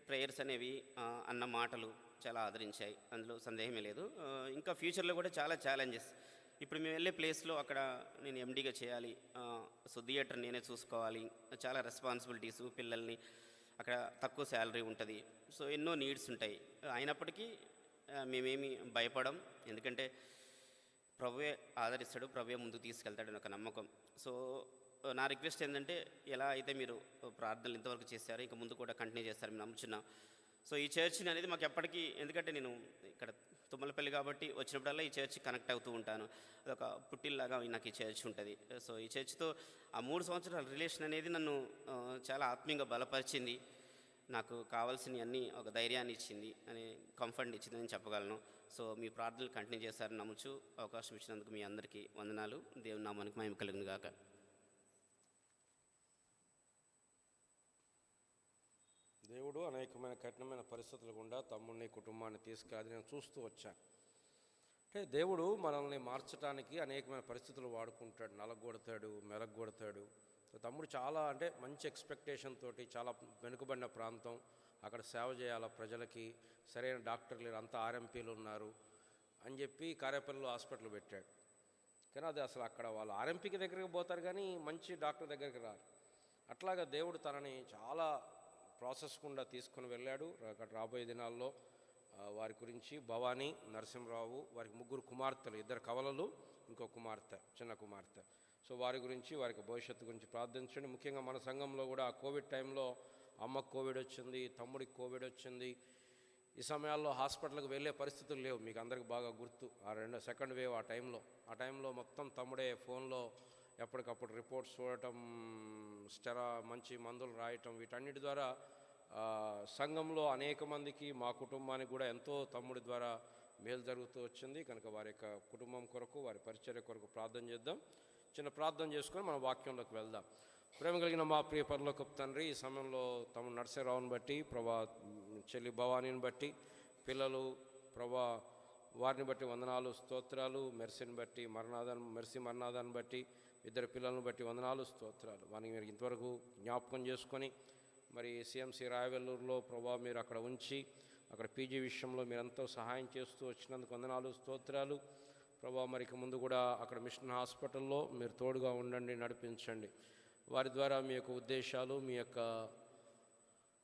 ప్రేయర్స్ అనేవి అన్న మాటలు చాలా ఆదరించాయి, అందులో సందేహమే లేదు. ఇంకా ఫ్యూచర్లో కూడా చాలా ఛాలెంజెస్. ఇప్పుడు మేము వెళ్ళే ప్లేస్లో అక్కడ నేను ఎండీగా చేయాలి, సో థియేటర్ నేనే చూసుకోవాలి, చాలా రెస్పాన్సిబిలిటీస్, పిల్లల్ని అక్కడ తక్కువ శాలరీ ఉంటుంది. సో ఎన్నో నీడ్స్ ఉంటాయి. అయినప్పటికీ మేమేమి భయపడం, ఎందుకంటే ప్రభువే ఆదరిస్తాడు, ప్రభువే ముందుకు తీసుకెళ్తాడని ఒక నమ్మకం. సో నా రిక్వెస్ట్ ఏంటంటే, ఎలా అయితే మీరు ప్రార్థనలు ఇంతవరకు చేశారో ఇంకా ముందు కూడా కంటిన్యూ చేస్తారని నమ్ముచున్నాం. సో ఈ చర్చిని అనేది మాకు ఎప్పటికీ, ఎందుకంటే నేను ఇక్కడ తుమ్మలపల్లి కాబట్టి వచ్చినప్పుడల్లా ఈ చర్చ్ కనెక్ట్ అవుతూ ఉంటాను. అదొక పుట్టిల్లాగా నాకు ఈ చర్చ్ ఉంటుంది. సో ఈ చర్చ్తో ఆ 3 సంవత్సరాల రిలేషన్ అనేది నన్ను చాలా ఆత్మీయంగా బలపరిచింది. నాకు కావాల్సినవి అన్నీ ఒక ధైర్యాన్ని ఇచ్చింది, అని కంఫర్ట్ ఇచ్చిందని చెప్పగలను. సో మీ ప్రార్థనలు కంటిన్యూ చేస్తారని నమ్ముచు అవకాశం ఇచ్చినందుకు మీ అందరికీ వందనాలు. దేవుని నామానికి మహిమ కలుగును గాక. దేవుడు అనేకమైన కఠినమైన పరిస్థితులు గుండా తమ్ముడిని కుటుంబాన్ని తీసుకెళ్ళి నేను చూస్తూ వచ్చాను. అంటే దేవుడు మనల్ని మార్చడానికి అనేకమైన పరిస్థితులు వాడుకుంటాడు. నలగొడతాడు, మెలగొడతాడు. తమ్ముడు చాలా అంటే మంచి ఎక్స్పెక్టేషన్ తోటి, చాలా వెనుకబడిన ప్రాంతం, అక్కడ సేవ చేయాల ప్రజలకి, సరైన డాక్టర్లు లేరు, అంతా ఆర్ఎంపీలు ఉన్నారు అని చెప్పి కారేపల్లిలో హాస్పిటల్ పెట్టాడు. కానీ అది అసలు అక్కడ వాళ్ళు ఆర్ఎంపీకి దగ్గరికి పోతారు కానీ మంచి డాక్టర్ దగ్గరికి రారు. అట్లాగా దేవుడు తనని చాలా ప్రాసెస్ గుండా తీసుకుని వెళ్ళాడు. అక్కడ రాబోయే దినాల్లో వారి గురించి భవానీ, నరసింహరావు, వారికి 3 కుమార్తెలు, 2 కవలలు, ఇంకో కుమార్తె, చిన్న కుమార్తె. సో వారి గురించి, వారికి భవిష్యత్తు గురించి ప్రార్థించండి. ముఖ్యంగా మన సంఘంలో కూడా ఆ కోవిడ్ టైంలో అమ్మకు కోవిడ్ వచ్చింది, తమ్ముడికి కోవిడ్ వచ్చింది. ఈ సమయాల్లో హాస్పిటల్కి వెళ్ళే పరిస్థితులు లేవు, మీకు అందరికి బాగా గుర్తు. ఆ సెకండ్ వేవ్ ఆ టైంలో మొత్తం తమ్ముడే ఫోన్లో ఎప్పటికప్పుడు రిపోర్ట్స్ చూడటం, మంచి మందులు రాయటం, వీటన్నిటి ద్వారా సంఘంలో అనేక మందికి, మా కుటుంబానికి కూడా ఎంతో తమ్ముడి ద్వారా మేలు జరుగుతూ వచ్చింది. కనుక వారి యొక్క కుటుంబం కొరకు, వారి పరిచర్య కొరకు ప్రార్థన చేద్దాం. చిన్న ప్రార్థన చేసుకొని మన వాక్యంలోకి వెళ్దాం. ప్రేమ కలిగిన మా ప్రియ పరలోకపు తండ్రి, ఈ సమయంలో తమ్ముడు నరసింహరావుని బట్టి, ప్రభా చెల్లి భవానీని బట్టి, పిల్లలు ప్రభా వారిని బట్టి వందనాలు, స్తోత్రాలు. మెర్సీని బట్టి, మెర్సీ మరణాదాన్ని బట్టి, 2 పిల్లలను బట్టి వందనాలు, స్తోత్రాలు. వారికి మీరు ఇంతవరకు జ్ఞాపకం చేసుకొని, మరి సిఎంసి రాయవెల్లూరులో ప్రభా మీరు అక్కడ ఉంచి, అక్కడ పీజీ విషయంలో మీరు ఎంతో సహాయం చేస్తూ వచ్చినందుకు వందనాలు, స్తోత్రాలు. ప్రభా మరికి ముందు కూడా అక్కడ మిషన్ హాస్పిటల్లో మీరు తోడుగా ఉండండి, నడిపించండి. వారి ద్వారా మీ యొక్క ఉద్దేశాలు, మీ యొక్క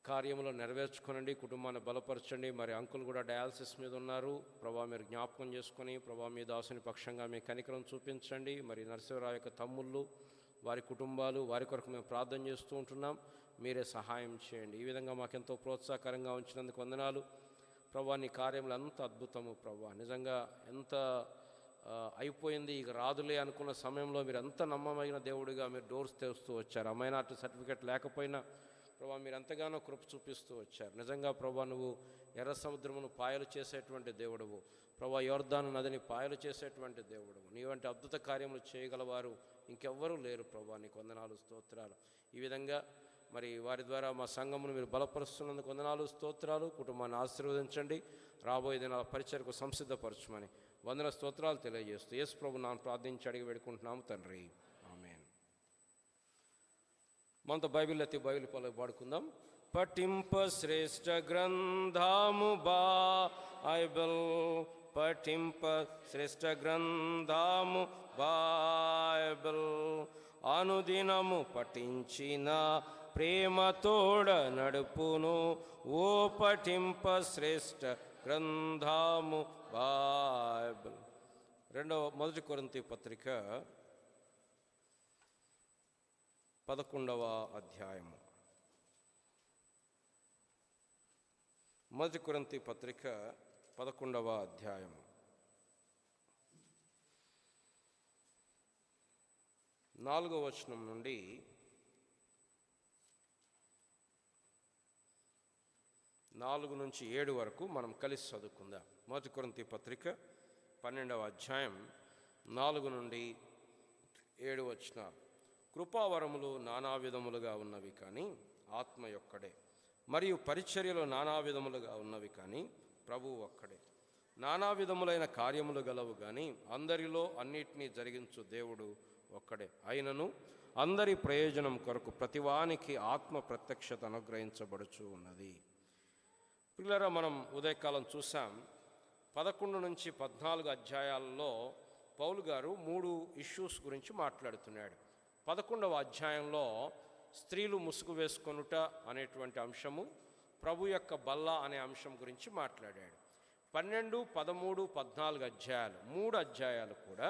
కార్యములు నెరవేర్చుకోనండి, కుటుంబాన్ని బలపరచండి. మరి అంకుల్ కూడా డయాలసిస్ మీద ఉన్నారు. ప్రభా మీరు జ్ఞాపకం చేసుకొని, ప్రభా మీ దాసుని పక్షంగా మీ కనికరం చూపించండి. మరి నరసింహరావు యొక్క తమ్ముళ్ళు, వారి కుటుంబాలు, వారి కొరకు మేము ప్రార్థన చేస్తూ ఉంటున్నాం. మీరే సహాయం చేయండి. ఈ విధంగా మాకెంతో ప్రోత్సాహకరంగా ఉంచినందుకు వందనాలు. ప్రభా నీ కార్యములు ఎంత అద్భుతము ప్రభా, నిజంగా ఎంత అయిపోయింది ఇక రాదులే అనుకున్న సమయంలో మీరు ఎంత నమ్మమైన దేవుడిగా మీరు డోర్స్ తెరుస్తూ వచ్చారు. అమ్మాయినాటి సర్టిఫికేట్ లేకపోయినా ప్రభా మీరు ఎంతగానో కృప చూపిస్తూ వచ్చారు. నిజంగా ప్రభా నువ్వు ఎర్ర సముద్రమును పాయలు చేసేటువంటి దేవుడువు, ప్రభా యోర్దాను నదిని పాయలు చేసేటువంటి దేవుడువు. నీ వంటి అద్భుత కార్యములు చేయగలవారు ఇంకెవ్వరూ లేరు ప్రభా, నీకు వందనాలు, స్తోత్రాలు. ఈ విధంగా మరి వారి ద్వారా మా సంఘమును మీరు బలపరుస్తున్నందుకు వందనాలు, స్తోత్రాలు. కుటుంబాన్ని ఆశీర్వదించండి, రాబోయే దినాల పరిచర్యకు సంసిద్ధపరచమని వందన స్తోత్రాలు తెలియజేస్తూ యేసు ప్రభు నాను ప్రార్థించి అడిగి వేడుకుంటున్నాము తండ్రి, ఆమేన్. మనతో బైబిల్ ఎత్తి బైబిల్ పాడుకుందాం. పఠింప శ్రేష్ఠ గ్రంథము బైబిల్, పఠింప శ్రేష్ఠ గ్రంథము బైబిల్, అనుదినము పఠించిన ప్రేమతోడ నడుపును, ఓ పఠింప శ్రేష్ఠ గ్రంథము బైబిల్. 1 కొరింథీ పత్రిక 11వ అధ్యాయము. మొదటి కొరింథీ పత్రిక 11వ అధ్యాయము. 4వ వచనం నుండి 4 నుంచి 7 వరకు మనం కలిసి చదువుకుందాం. మొదటి కొరింథీ పత్రిక 12వ అధ్యాయం 4 నుండి 7 వచనాలు. కృపావరములు నానా విధములుగా ఉన్నవి కానీ ఆత్మ ఒక్కడే, మరియు పరిచర్యలు నానా విధములుగా ఉన్నవి కానీ ప్రభువు ఒక్కడే. నానా విధములైన కార్యములు గలవు కానీ అందరిలో అన్నిటినీ జరిగించు దేవుడు ఒక్కడే. అయినను అందరి ప్రయోజనం కొరకు ప్రతివానికి ఆత్మ ప్రత్యక్షత అనుగ్రహించబడుచు ఉన్నది. పిల్లరా, మనం ఉదయకాలం చూసాం 11 నుంచి 14 అధ్యాయాలలో పౌలు గారు 3 ఇష్యూస్ గురించి మాట్లాడుతున్నాడు. 11వ అధ్యాయంలో స్త్రీలు ముసుగు వేసుకొనుట అనేటువంటి అంశము, ప్రభు యొక్క బల్ల అనే అంశం గురించి మాట్లాడాడు. 12, 13, 14 అధ్యాయాలు, 3 అధ్యాయాలు కూడా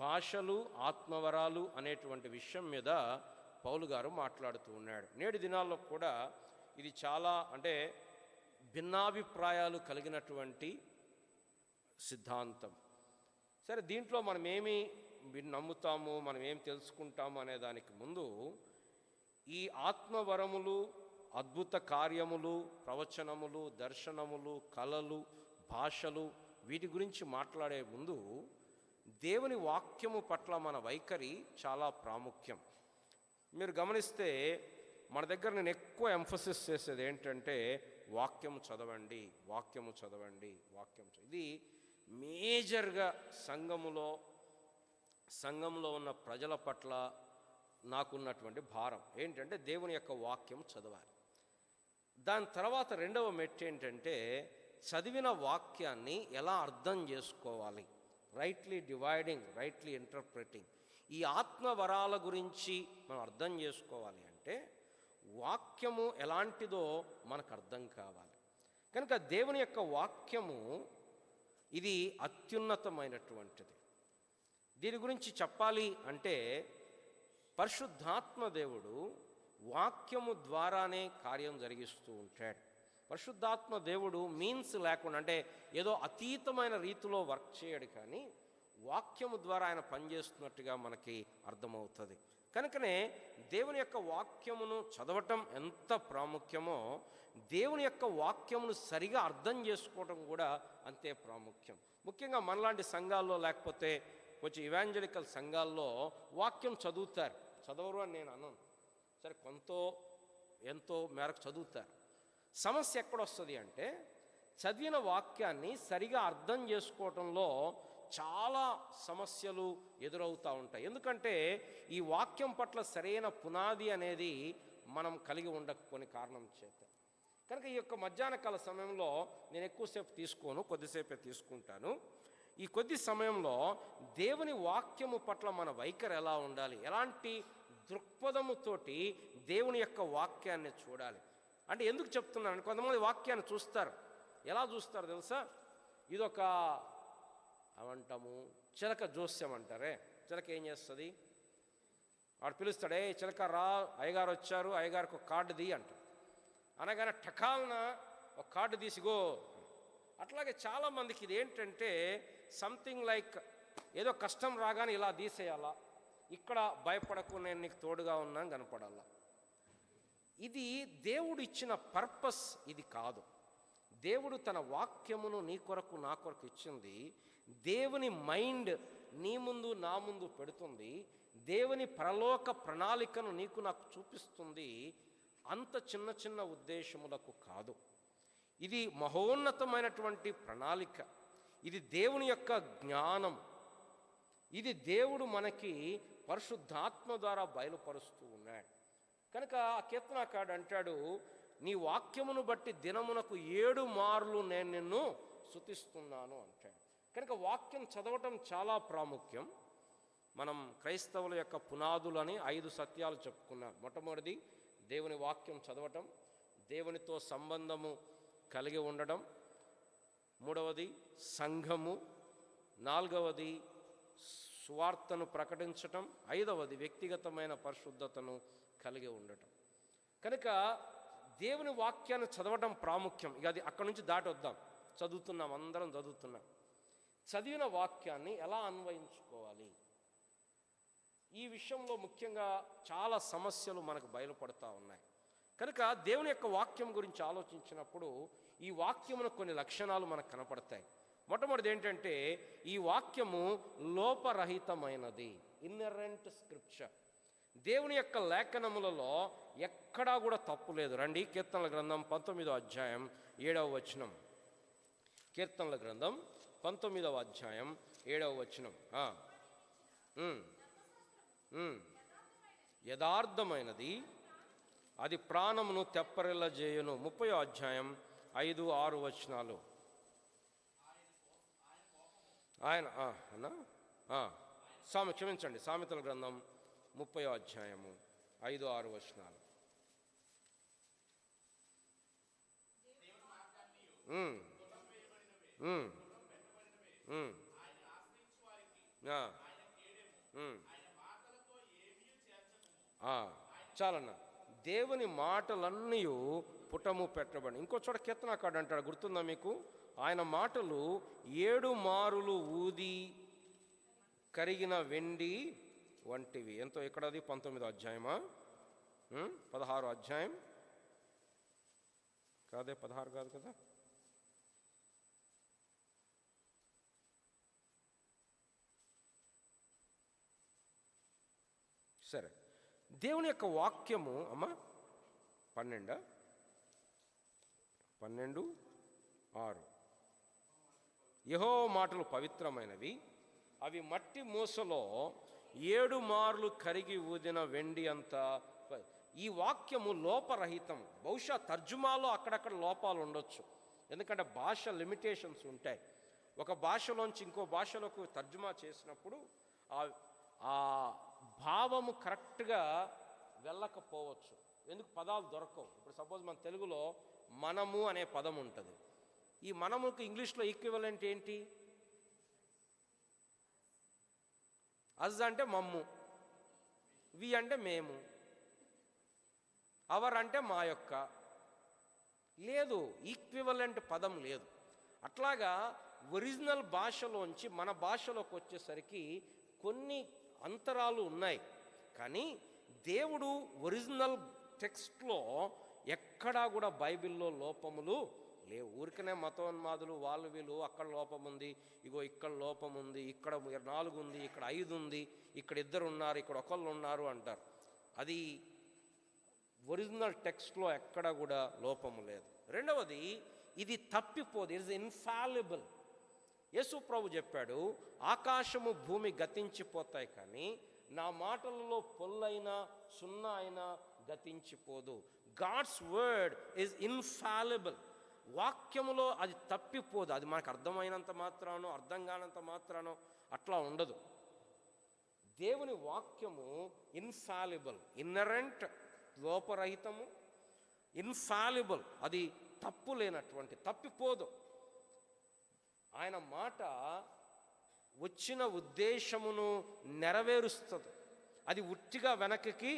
భాషలు, ఆత్మవరాలు అనేటువంటి విషయం మీద పౌలు గారు మాట్లాడుతూ ఉన్నాడు. నేటి దినాల్లో కూడా ఇది చాలా భిన్నాభిప్రాయాలు కలిగినటువంటి సిద్ధాంతం. సరే, దీంట్లో మనం ఏమి నమ్ముతాము, మనం ఏం తెలుసుకుంటాము అనే దానికి ముందు ఈ ఆత్మవరములు, అద్భుత కార్యములు, ప్రవచనములు, దర్శనములు, కళలు, భాషలు, వీటి గురించి మాట్లాడే ముందు దేవుని వాక్యము పట్ల మన వైఖరి చాలా ప్రాముఖ్యం. మీరు గమనిస్తే మన దగ్గర నేను ఎక్కువ ఎంఫసిస్ చేసేది ఏంటంటే వాక్యము చదవండి, వాక్యము చదవండి, ఇది మేజర్గా సంఘములో ఉన్న ప్రజల పట్ల నాకున్నటువంటి భారం ఏంటంటే దేవుని యొక్క వాక్యం చదవాలి. దాని తర్వాత రెండవ మెట్టు ఏంటంటే చదివిన వాక్యాన్ని ఎలా అర్థం చేసుకోవాలి, రైట్లీ డివైడింగ్, రైట్లీ ఇంటర్ప్రెటింగ్. ఈ ఆత్మవరాల గురించి మనం అర్థం చేసుకోవాలి అంటే వాక్యము ఎలాంటిదో మనకు అర్థం కావాలి. కనుక దేవుని యొక్క వాక్యము ఇది అత్యున్నతమైనటువంటిది. దీని గురించి చెప్పాలి అంటే పరిశుద్ధాత్మ దేవుడు వాక్యము ద్వారానే కార్యం జరిగిస్తూ ఉంటాడు. పరిశుద్ధాత్మ దేవుడు మీన్స్ లేకుండా ఏదో అతీతమైన రీతిలో వర్క్ చేయడు, కానీ వాక్యము ద్వారా ఆయన పనిచేస్తున్నట్టుగా మనకి అర్థమవుతుంది. కనుకనే దేవుని యొక్క వాక్యమును చదవటం ఎంత ప్రాముఖ్యమో దేవుని యొక్క వాక్యమును సరిగా అర్థం చేసుకోవటం కూడా అంతే ప్రాముఖ్యం. ముఖ్యంగా మనలాంటి సంఘాల్లో లేకపోతే కొంచెం ఇవాంజలికల్ సంఘాల్లో వాక్యం చదవరు అని నేను అన్నాను. సరే, ఎంతో మేరకు చదువుతారు. సమస్య ఎక్కడొస్తుంది అంటే చదివిన వాక్యాన్ని సరిగా అర్థం చేసుకోవటంలో చాలా సమస్యలు ఎదురవుతూ ఉంటాయి. ఎందుకంటే ఈ వాక్యం పట్ల సరైన పునాది అనేది మనం కలిగి ఉండకపోని కారణం చేత. కనుక ఈ యొక్క మధ్యాహ్న కాల సమయంలో నేను ఎక్కువసేపు తీసుకోను, కొద్దిసేపే తీసుకుంటాను. ఈ కొద్ది సమయంలో దేవుని వాక్యము పట్ల మన వైఖరి ఎలా ఉండాలి, ఎలాంటి దృక్పథముతోటి దేవుని యొక్క వాక్యాన్ని చూడాలి అంటే ఎందుకు చెప్తున్నాను, కొంతమంది వాక్యాన్ని చూస్తారు. ఎలా చూస్తారు తెలుసా? ఇదొక అవంటాము చిలక జోస్యం అంటారే. చిలక ఏం చేస్తుంది? వాడు పిలుస్తాడే, చిలక రా, అయ్యగారు వచ్చారు, అయ్యగారికి ఒక కార్డు దీ అంట. అనగానే టకాలన ఒక కార్డు తీసిగో. అట్లాగే చాలామందికి ఇది ఏంటంటే సంథింగ్ లైక్ ఏదో కష్టం రాగానే ఇలా తీసేయాలా, ఇక్కడ భయపడకు, నేను నీకు తోడుగా ఉన్నాను కనపడాలా. ఇది దేవుడు ఇచ్చిన పర్పస్ ఇది కాదు. దేవుడు తన వాక్యమును నీ కొరకు నా కొరకు ఇచ్చింది. దేవుని మైండ్ నీ ముందు నా ముందు పెడుతుంది. దేవుని పరలోక ప్రణాళికను నీకు నాకు చూపిస్తుంది. అంత చిన్న చిన్న ఉద్దేశములకు కాదు. ఇది మహోన్నతమైనటువంటి ప్రణాళిక. ఇది దేవుని యొక్క జ్ఞానం. ఇది దేవుడు మనకి పరిశుద్ధాత్మ ద్వారా బయలుపరుస్తూ ఉన్నాడు. కనుక ఆ కీర్తనకారుడు అంటాడు, నీ వాక్యమును బట్టి దినమునకు 7 మార్లు నేను నిన్ను స్తుతిస్తున్నాను అంటాడు. కనుక వాక్యం చదవటం చాలా ప్రాముఖ్యం. మనం క్రైస్తవుల యొక్క పునాదులని 5 సత్యాలు చెప్పుకున్నాం. మొట్టమొదటిది దేవుని వాక్యం చదవటం, దేవునితో సంబంధము కలిగి ఉండడం. 3వది సంఘము. 4వది సువార్తను ప్రకటించటం, 5వది వ్యక్తిగతమైన పరిశుద్ధతను కలిగి ఉండటం. కనుక దేవుని వాక్యాన్ని చదవటం ప్రాముఖ్యం. ఇక అది అక్కడి నుంచి దాటి వద్దాం. చదువుతున్నాం, అందరం చదువుతున్నాం. చదివిన వాక్యాన్ని ఎలా అన్వయించుకోవాలి, ఈ విషయంలో ముఖ్యంగా చాలా సమస్యలు మనకు బయలుపడుతూ ఉన్నాయి. కనుక దేవుని యొక్క వాక్యం గురించి ఆలోచించినప్పుడు ఈ వాక్యమున కొన్ని లక్షణాలు మనకు కనపడతాయి. మొట్టమొదటిది ఏంటంటే ఈ వాక్యము లోపరహితమైనది, ఇన్నరెంట్ స్క్రిప్చర్. దేవుని యొక్క లేఖనములలో ఎక్కడా కూడా తప్పు లేదు. రండి, కీర్తనల గ్రంథం 19వ అధ్యాయం 7వ వచనం. కీర్తనల గ్రంథం 19వ అధ్యాయం 7వ వచనం. యథార్థమైనది, అది ప్రాణమును తెప్పరిల్లజేయును. 30వ అధ్యాయం 5, 6 వచనాలు. ఆయన క్షమించండి, సామెతల గ్రంథం 30వ అధ్యాయము 5, 6 వచనాలు. చాలన్న, దేవుని మాటలన్నీ పుటము పెట్టబడి. ఇంకో చోట కీర్తనకారుడు అంటాడు, గుర్తుందా మీకు? ఆయన మాటలు 7 మారులు ఊది కరిగిన వెండి వంటివి. ఎంతో ఎక్కడది? 19వ అధ్యాయమా? 16వ అధ్యాయం కాదే, 16 కాదు కదా. సరే, దేవుని యొక్క వాక్యము అమ్మా 12:6. యెహోవా మాటలు పవిత్రమైనవి, అవి మట్టి మూసలో 7 మార్లు కరిగి ఊదిన వెండి అంత. ఈ వాక్యము లోపరహితం. బహుశా తర్జుమాలో అక్కడక్కడ లోపాలు ఉండొచ్చు, ఎందుకంటే భాష లిమిటేషన్స్ ఉంటాయి. ఒక భాషలోంచి ఇంకో భాషలోకి తర్జుమా చేసినప్పుడు ఆ భావము కరెక్ట్గా వెళ్ళకపోవచ్చు, ఎందుకు పదాలు దొరకవు. ఇప్పుడు సపోజ్ మన తెలుగులో మనము అనే పదం ఉంటుంది. ఈ మనముకు ఇంగ్లీష్లో ఈక్వివలెంట్ ఏంటి? అజ్ అంటే మమ్ము, వి అంటే మేము, అవర్ అంటే మా యొక్క. లేదు, ఈక్వివలెంట్ పదం లేదు. అట్లాగా ఒరిజినల్ భాషలోంచి మన భాషలోకి వచ్చేసరికి కొన్ని అంతరాలు ఉన్నాయి. కానీ దేవుడు ఒరిజినల్ టెక్స్ట్లో ఎక్కడా కూడా బైబిల్లో లోపములు లేవు. ఊరికనే మతోన్మాదులు వాళ్ళు వీళ్ళు అక్కడ లోపం ఉంది, ఇగో ఇక్కడ లోపం ఉంది, ఇక్కడ 4 ఉంది, ఇక్కడ 5 ఉంది, ఇక్కడ 2 ఉన్నారు, ఇక్కడ 1 ఉన్నారు అంటారు. అది ఒరిజినల్ టెక్స్ట్లో ఎక్కడ కూడా లోపము లేదు. రెండవది, ఇది తప్పిపోదు, ఇట్ ఇస్ ఇన్ఫాలిబుల్. యేసు ప్రభు చెప్పాడు, ఆకాశము భూమి గతించిపోతాయి కానీ నా మాటలలో పొల్లైనా సున్నా అయినా గతించిపోదు. God's word is infallible. వాక్యములో అది తప్పిపోదు. అది మనకు అర్థమైనంత మాత్రానో అర్థం కానంత మాత్రానో అట్లా ఉండదు. దేవుని వాక్యము ఇన్ఫాలిబుల్, ఇన్నరెంట్, లోపరహితము, ఇన్ఫాలిబుల్, అది తప్పు లేనటువంటి, తప్పిపోదు. ఆయన మాట వచ్చిన ఉద్దేశమును నెరవేరుస్తుంది, అది ఉట్టిగా వెనక్కి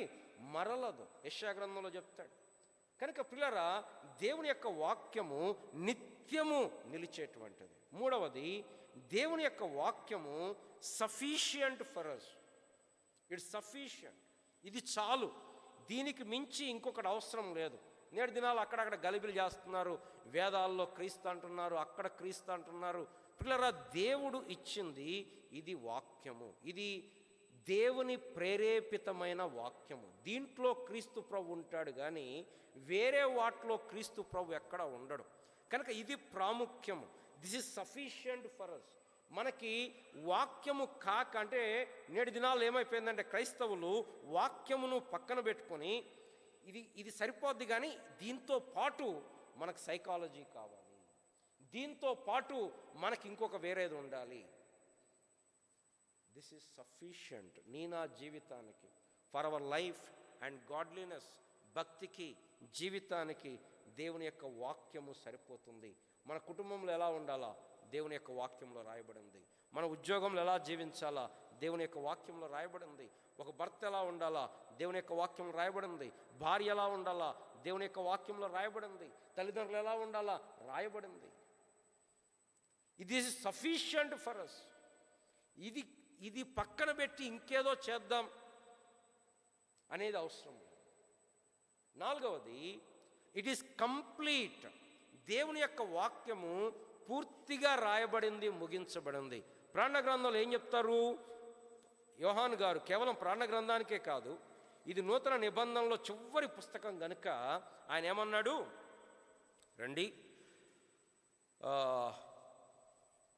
మరలదు. యెషయా గ్రంథంలో చెప్తాడు. కనుక పిల్లరా, దేవుని యొక్క వాక్యము నిత్యము నిలిచేటువంటిది. మూడవది, దేవుని యొక్క వాక్యము sufficient for us. It's sufficient, ఇది చాలు, దీనికి మించి ఇంకొకటి అవసరం లేదు. నేటి దినాలు అక్కడక్కడ గలిబిలు చేస్తున్నారు, వేదాల్లో క్రీస్తు అంటున్నారు, అక్కడ క్రీస్తు అంటున్నారు. పిల్లరా, దేవుడు ఇచ్చింది ఇది వాక్యము, ఇది దేవుని ప్రేరేపితమైన వాక్యము. దీంట్లో క్రీస్తు ప్రభు ఉంటాడు కానీ వేరే వాటిలో క్రీస్తు ప్రభు ఎక్కడ ఉండడు. కనుక ఇది ప్రాముఖ్యము. This is sufficient for us. మనకి వాక్యము కాక, అంటే నేటి దినాలు ఏమైపోయిందంటే క్రైస్తవులు వాక్యమును పక్కన పెట్టుకొని ఇది సరిపోద్ది, కానీ దీంతో పాటు మనకు సైకాలజీ కావాలి, దీంతో పాటు మనకి ఇంకొక వేరేది ఉండాలి. దిస్ ఈజ్ సఫిషియంట్ నా జీవితానికి, for our life and godliness. భక్తికి, జీవితానికి దేవుని యొక్క వాక్యము సరిపోతుంది. మన కుటుంబంలో ఎలా ఉండాలా, దేవుని యొక్క వాక్యంలో రాయబడింది. మన ఉద్యోగంలో ఎలా జీవించాలా, దేవుని యొక్క వాక్యంలో రాయబడింది. ఒక భర్త ఎలా ఉండాలా, దేవుని యొక్క వాక్యంలో రాయబడింది. భార్య ఎలా ఉండాలా, దేవుని యొక్క వాక్యంలో రాయబడింది. తల్లిదండ్రులు ఎలా ఉండాలా, రాయబడింది. ఇది ఈజ్ సఫిషియంట్ ఫర్ అస్. ఇది పక్కన పెట్టి ఇంకేదో చేద్దాం అనేది అవసరం లేదు. నాలుగవది, ఇట్ ఈస్ కంప్లీట్. దేవుని యొక్క వాక్యము పూర్తిగా రాయబడింది, ముగించబడింది. ప్రాణ గ్రంథంలో ఏం చెప్తారు యోహాను గారు? కేవలం ప్రాణ గ్రంథానికే కాదు, ఇది నూతన నిబంధనలో చివరి పుస్తకం గనుక ఆయన ఏమన్నాడు రండి,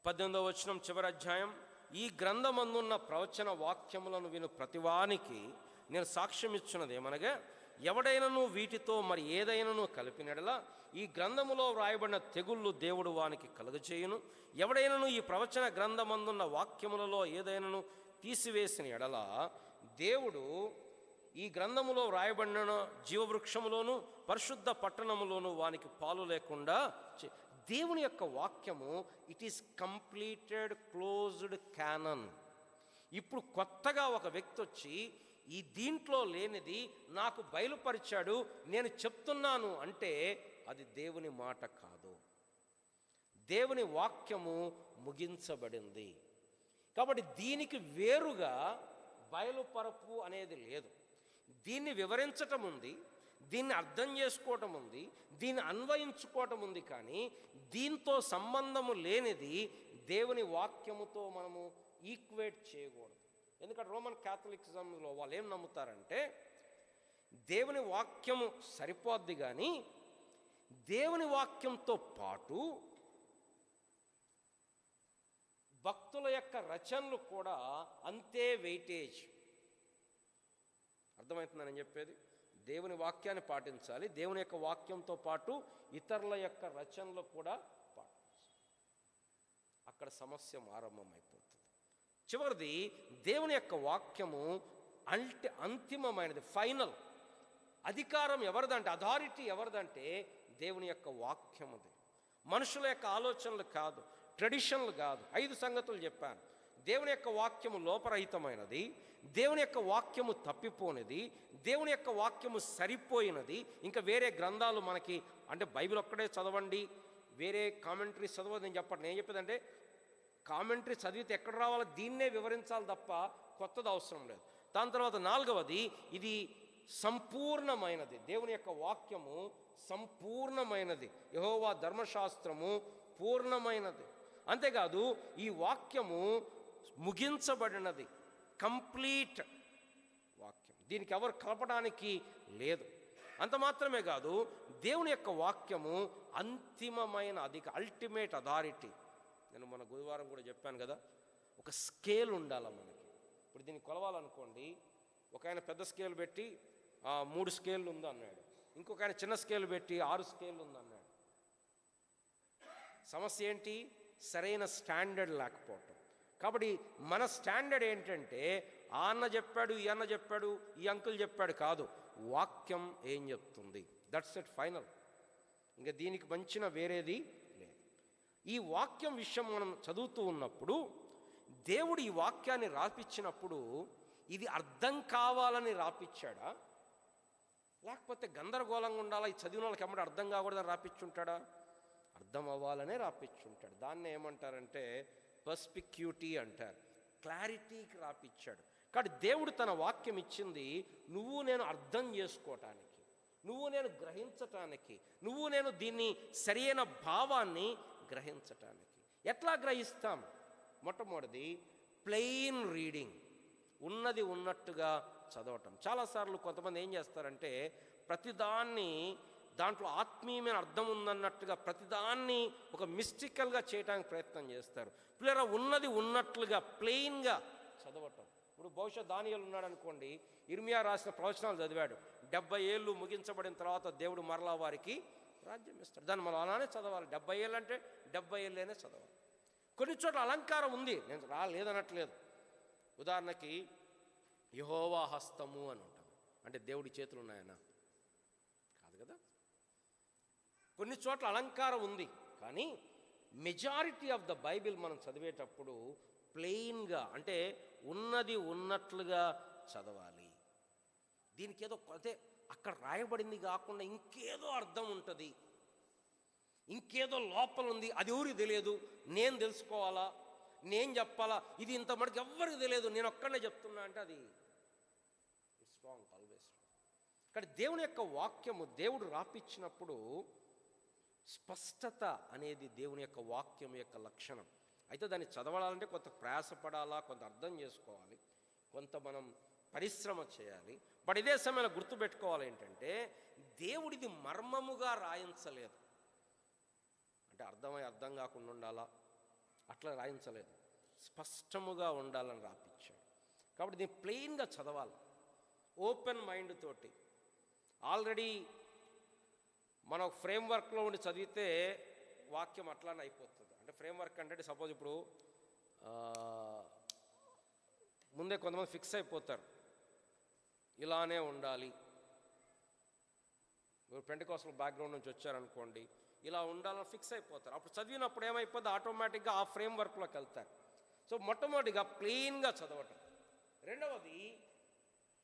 18వ వచనం చివరి అధ్యాయం, ఈ గ్రంథమందున్న ప్రవచన వాక్యములను విను ప్రతివానికి నేను సాక్ష్యం ఇచ్చున్నది ఏమనగా, ఎవడైనను వీటితో మరి ఏదైనాను కలిపినడలా ఈ గ్రంథములో వ్రాయబడిన తెగుళ్ళు దేవుడు వానికి కలుగచేయును. ఎవడైనను ఈ ప్రవచన గ్రంథమందున్న వాక్యములలో ఏదైనాను తీసివేసిన ఎడల దేవుడు ఈ గ్రంథములో వ్రాయబడిన జీవవృక్షములోను పరిశుద్ధ పట్టణములోను వానికి పాలు లేకుండా దేవుని యొక్క వాక్యము it is completed, closed canon. ఇప్పుడు కొత్తగా ఒక వ్యక్తి వచ్చి ఈ దీంట్లో లేనిది నాకు బయలుపరిచాడు, నేను చెప్తున్నాను అంటే అది దేవుని మాట కాదు. దేవుని వాక్యము ముగించబడింది. కాబట్టి దీనికి వేరుగా బయలుపరపు అనేది లేదు. దీన్ని వివరించటం ఉంది, దీన్ని అర్థం చేసుకోవటం ఉంది, దీన్ని అన్వయించుకోవటం ఉంది. కానీ దీంతో సంబంధము లేనిది దేవుని వాక్యముతో మనము ఈక్వేట్ చేయకూడదు. ఎందుకంటే రోమన్ క్యాథలిసిజంలో వాళ్ళు ఏం నమ్ముతారంటే దేవుని వాక్యము సరిపోద్ది, కానీ దేవుని వాక్యంతో పాటు భక్తుల యొక్క రచనలు కూడా అంతే వెయిటేజ్. అర్థమవుతుందని చెప్పేది? దేవుని వాక్యాన్ని పాటించాలి, దేవుని యొక్క వాక్యంతో పాటు ఇతరుల యొక్క రచనలు కూడా పాటించాలి. అక్కడ సమస్య ఆరంభమైపోతుంది. చివరిది, దేవుని యొక్క వాక్యము అంతిమమైనది, ఫైనల్. అధికారం ఎవరిదంటే, అథారిటీ ఎవరిదంటే దేవుని యొక్క వాక్యముది. మనుషుల యొక్క ఆలోచనలు కాదు, ట్రెడిషన్లు కాదు. 5 సంగతులు చెప్పాను. దేవుని యొక్క వాక్యము లోపరహితమైనది, దేవుని యొక్క వాక్యము తప్పిపోనిది, దేవుని యొక్క వాక్యము సరిపోయినది. ఇంకా వేరే గ్రంథాలు మనకి అంటే బైబిల్ ఒక్కడే చదవండి, వేరే కామెంటరీస్ చదవదు నేను చెప్పండి. నేను చెప్పేదంటే కామెంటరీ చదివితే ఎక్కడ రావాలో దీన్నే వివరించాలి తప్ప కొత్తది అవసరం లేదు. దాని తర్వాత 4వది, ఇది సంపూర్ణమైనది. దేవుని యొక్క వాక్యము సంపూర్ణమైనది. యెహోవా ధర్మశాస్త్రము పూర్ణమైనది. అంతేకాదు ఈ వాక్యము ముగించబడినది, కంప్లీట్ వాక్యం. దీనికి ఎవరు కలపడానికి లేదు. అంత మాత్రమే కాదు, దేవుని యొక్క వాక్యము అంతిమమైన అల్టిమేట్ అథారిటీ. నేను మన గురువారం కూడా చెప్పాను కదా, ఒక స్కేల్ ఉండాలి మనకి. ఇప్పుడు దీన్ని కొలవాలనుకోండి, ఒక ఆయన పెద్ద స్కేల్ పెట్టి 3 స్కేళ్ళు ఉంది అన్నాడు, ఇంకొక ఆయన చిన్న స్కేల్ పెట్టి 6 స్కేళ్ళు ఉంది అన్నాడు. సమస్య ఏంటి? సరైన స్టాండర్డ్ లేకపోవటం. కాబట్టి మన స్టాండర్డ్ ఏంటంటే ఆ అన్న చెప్పాడు, ఈ అన్న చెప్పాడు, ఈ అంకుల్ చెప్పాడు కాదు, వాక్యం ఏం చెప్తుంది, దట్స్ ఇట్, ఫైనల్. ఇంకా దీనికి మంచిన వేరేది లేదు. ఈ వాక్యం విషయం మనం చదువుతూ ఉన్నప్పుడు దేవుడు ఈ వాక్యాన్ని రాపిచ్చినప్పుడు ఇది అర్థం కావాలని రాపిచ్చాడా, లేకపోతే గందరగోళంగా ఉండాలా, ఈ చదివిన వాళ్ళకి ఎమ్మడి అర్థం కాకూడదని రాపిచ్చుంటాడా? అర్థం అవ్వాలనే రాపిచ్చుంటాడు. దాన్ని ఏమంటారంటే పర్స్పిక్యూటీ అంటారు, క్లారిటీకి రాపిచ్చాడు. కాబట్టి దేవుడు తన వాక్యం ఇచ్చింది నువ్వు నేను అర్థం చేసుకోవటానికి, నువ్వు నేను గ్రహించటానికి, నువ్వు నేను దీన్ని సరైన భావాన్ని గ్రహించటానికి. ఎట్లా గ్రహిస్తాం? మొట్టమొదటిది ప్లెయిన్ రీడింగ్, ఉన్నది ఉన్నట్టుగా చదవటం. చాలాసార్లు కొంతమంది ఏం చేస్తారంటే ప్రతిదాన్ని దాంట్లో ఆత్మీయమైన అర్థం ఉందన్నట్టుగా ప్రతిదాన్ని ఒక మిస్టికల్గా చేయడానికి ప్రయత్నం చేస్తారు. పిల్లరా, ఉన్నది ఉన్నట్లుగా ప్లెయిన్గా చదవటం. ఇప్పుడు బహుశా దానియేలు ఉన్నాడు అనుకోండి, ఇర్మియా రాసిన ప్రవచనాలు చదివాడు. 70 ఏళ్ళు ముగించబడిన తర్వాత దేవుడు మరలా వారికి రాజ్యం ఇస్తాడు. దాన్ని మనం అలానే చదవాలి. 70 ఏళ్ళు అంటే 70 ఏళ్ళనే చదవాలి. కొన్ని చోట్ల అలంకారం ఉంది, నేను లేదనట్లేదు. ఉదాహరణకి యెహోవా హస్తము అని ఉంటుంది, అంటే దేవుడి చేతులు ఉన్నాయన్నా కాదు కదా. కొన్ని చోట్ల అలంకారం ఉంది, కానీ మెజారిటీ ఆఫ్ ద బైబిల్ మనం చదివేటప్పుడు ప్లెయిన్గా, అంటే ఉన్నది ఉన్నట్లుగా చదవాలి. దీనికి ఏదో అదే అక్కడ రాయబడింది కాకుండా ఇంకేదో అర్థం ఉంటుంది, ఇంకేదో లోపల ఉంది, అది ఎవరికి తెలియదు, నేను తెలుసుకోవాలా, నేను చెప్పాలా, ఇది ఇంత మటుకు ఎవ్వరికి తెలియదు, నేను ఒక్కడనే చెప్తున్నా అంటే అది ఇట్స్ రాంగ్, ఆల్వేస్. కానీ దేవుని యొక్క వాక్యము దేవుడు రాపిచ్చినప్పుడు స్పష్టత అనేది దేవుని యొక్క వాక్యం యొక్క లక్షణం. అయితే దాన్ని చదవాలంటే కొంత ప్రయాసపడాలా, కొంత అర్థం చేసుకోవాలి, కొంత మనం పరిశ్రమ చేయాలి. బట్ ఇదే సమయంలో గుర్తుపెట్టుకోవాలి ఏంటంటే దేవుడిది మర్మముగా రాయించలేదు, అంటే అర్థం కాకుండా ఉండాలా అట్లా రాయించలేదు, స్పష్టముగా ఉండాలని రాపించాడు. కాబట్టి దీన్ని ప్లెయిన్గా చదవాలి, ఓపెన్ మైండ్ తోటి. ఆల్రెడీ మనం ఫ్రేమ్వర్క్లో ఉండి చదివితే వాక్యం అట్లానే అయిపోతుంది. అంటే ఫ్రేమ్వర్క్ అంటే సపోజ్ ఇప్పుడు ముందే కొంతమంది ఫిక్స్ అయిపోతారు, ఇలానే ఉండాలి. పెంటెకోస్టల్ బ్యాక్గ్రౌండ్ నుంచి వచ్చారనుకోండి, ఇలా ఉండాలని ఫిక్స్ అయిపోతారు. అప్పుడు చదివినప్పుడు ఏమైపోద్ది, ఆటోమేటిక్గా ఆ ఫ్రేమ్వర్క్లోకి వెళ్తారు. సో మొట్టమొదటిగా ప్లెయిన్గా చదవటం. రెండవది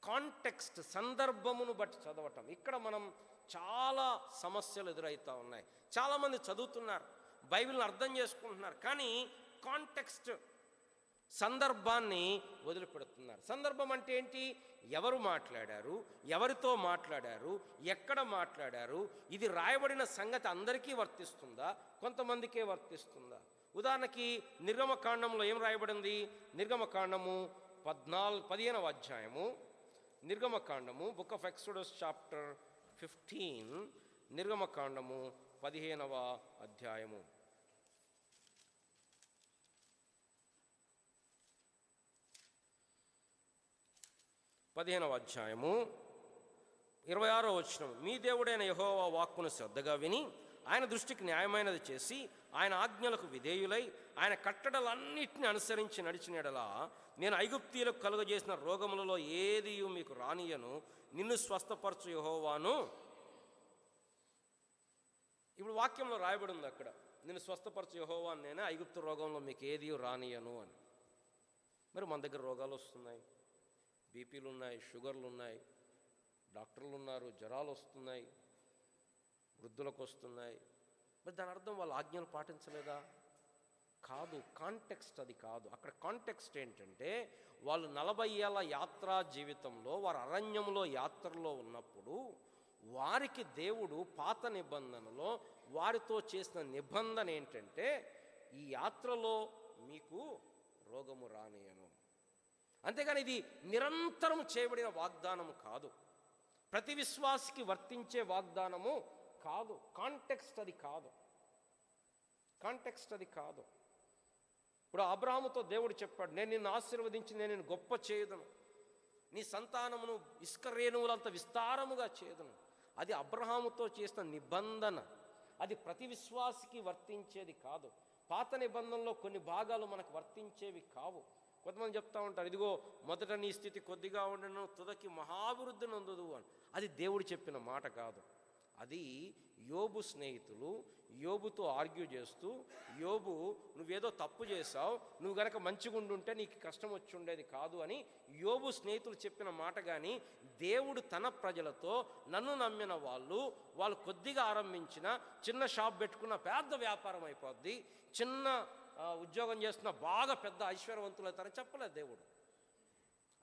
కాంటెక్స్ట్, సందర్భమును బట్టి చదవటం. ఇక్కడ మనం చాలా సమస్యలు ఎదురవుతూ ఉన్నాయి. చాలామంది చదువుతున్నారు, బైబిల్ని అర్థం చేసుకుంటున్నారు, కానీ కాంటెక్స్ట్, సందర్భాన్ని వదిలిపెడుతున్నారు. సందర్భం అంటే ఏంటి, ఎవరు మాట్లాడారు, ఎవరితో మాట్లాడారు, ఎక్కడ మాట్లాడారు, ఇది రాయబడిన సంగతి అందరికీ వర్తిస్తుందా, కొంతమందికే వర్తిస్తుందా? ఉదాహరణకి నిర్గమకాండంలో ఏం రాయబడింది, నిర్గమకాండము 15వ అధ్యాయము, నిర్గమకాండము బుక్ ఆఫ్ ఎక్సోడస్ చాప్టర్ 15, నిర్గమకాండము 15వ అధ్యాయము. 15వ అధ్యాయము 26వ వచనం. మీ దేవుడైన యెహోవా వాక్కును శ్రద్ధగా విని ఆయన దృష్టికి న్యాయమైనది చేసి ఆయన ఆజ్ఞలకు విధేయులై ఆయన కట్టడలన్నిటిని అనుసరించి నడిచిన యెడల నేను ఐగుప్తీయులకు కలుగజేసిన రోగములలో ఏది మీకు రానియను, నిన్ను స్వస్థపరచు యెహోవాను. ఇప్పుడు వాక్యంలో రాయబడి ఉంది అక్కడ, నిన్ను స్వస్థపరచు యెహోవాను నేనే, ఐగుప్తు రోగంలో మీకు ఏది రానియను అని. మరి మన దగ్గర రోగాలు వస్తున్నాయి, బీపీలు ఉన్నాయి, షుగర్లు ఉన్నాయి, డాక్టర్లు ఉన్నారు, జ్వరాలు వస్తున్నాయి, వృద్ధులకు వస్తున్నాయి. మరి దాని అర్థం వాళ్ళు ఆజ్ఞలు పాటించలేదా? కాదు, కాంటెక్స్ట్ అది కాదు. అక్కడ కాంటెక్స్ట్ ఏంటంటే వాళ్ళు 40 ఏళ్ళ యాత్రా జీవితంలో వారు అరణ్యంలో యాత్రలో ఉన్నప్పుడు వారికి దేవుడు పాత నిబంధనలో వారితో చేసిన నిబంధన ఏంటంటే ఈ యాత్రలో మీకు రోగము రానియను. అంతేగాని ఇది నిరంతరం చేయబడిన వాగ్దానము కాదు, ప్రతి విశ్వాసికి వర్తించే వాగ్దానము కాదు. కాంటెక్స్ట్ అది కాదు, కాంటెక్స్ట్ అది కాదు. ఇప్పుడు అబ్రహాముతో దేవుడు చెప్పాడు, నేను నిన్ను ఆశీర్వదించి నేను నిన్ను గొప్ప చేయదును, నీ సంతానమును ఇసుక రేణువులంత విస్తారముగా చేయదును. అది అబ్రహాముతో చేసిన నిబంధన, అది ప్రతి విశ్వాసికి వర్తించేది కాదు. పాత నిబంధనలో కొన్ని భాగాలు మనకు వర్తించేవి కావు. కొంతమంది చెప్తా ఉంటారు, ఇదిగో మొదట నీ స్థితి కొద్దిగా ఉండను, తుదకి మహాభివృద్ధి నొందుదు అని. అది దేవుడు చెప్పిన మాట కాదు. అది యోబు స్నేహితులు యోబుతో ఆర్గ్యూ చేస్తూ, యోబు నువ్వేదో తప్పు చేసావు, నువ్వు గనక మంచిగా ఉండుంటే నీకు కష్టం వచ్చి ఉండేది కాదు అని యోబు స్నేహితులు చెప్పిన మాట. కానీ దేవుడు తన ప్రజలతో, నన్ను నమ్మిన వాళ్ళు కొద్దిగా ఆరంభించిన చిన్న షాప్ పెట్టుకున్న పెద్ద వ్యాపారం అయిపోద్ది, చిన్న ఉద్యోగం చేస్తున్న బాగా పెద్ద ఐశ్వర్యవంతులు అవుతారని చెప్పలేదు దేవుడు.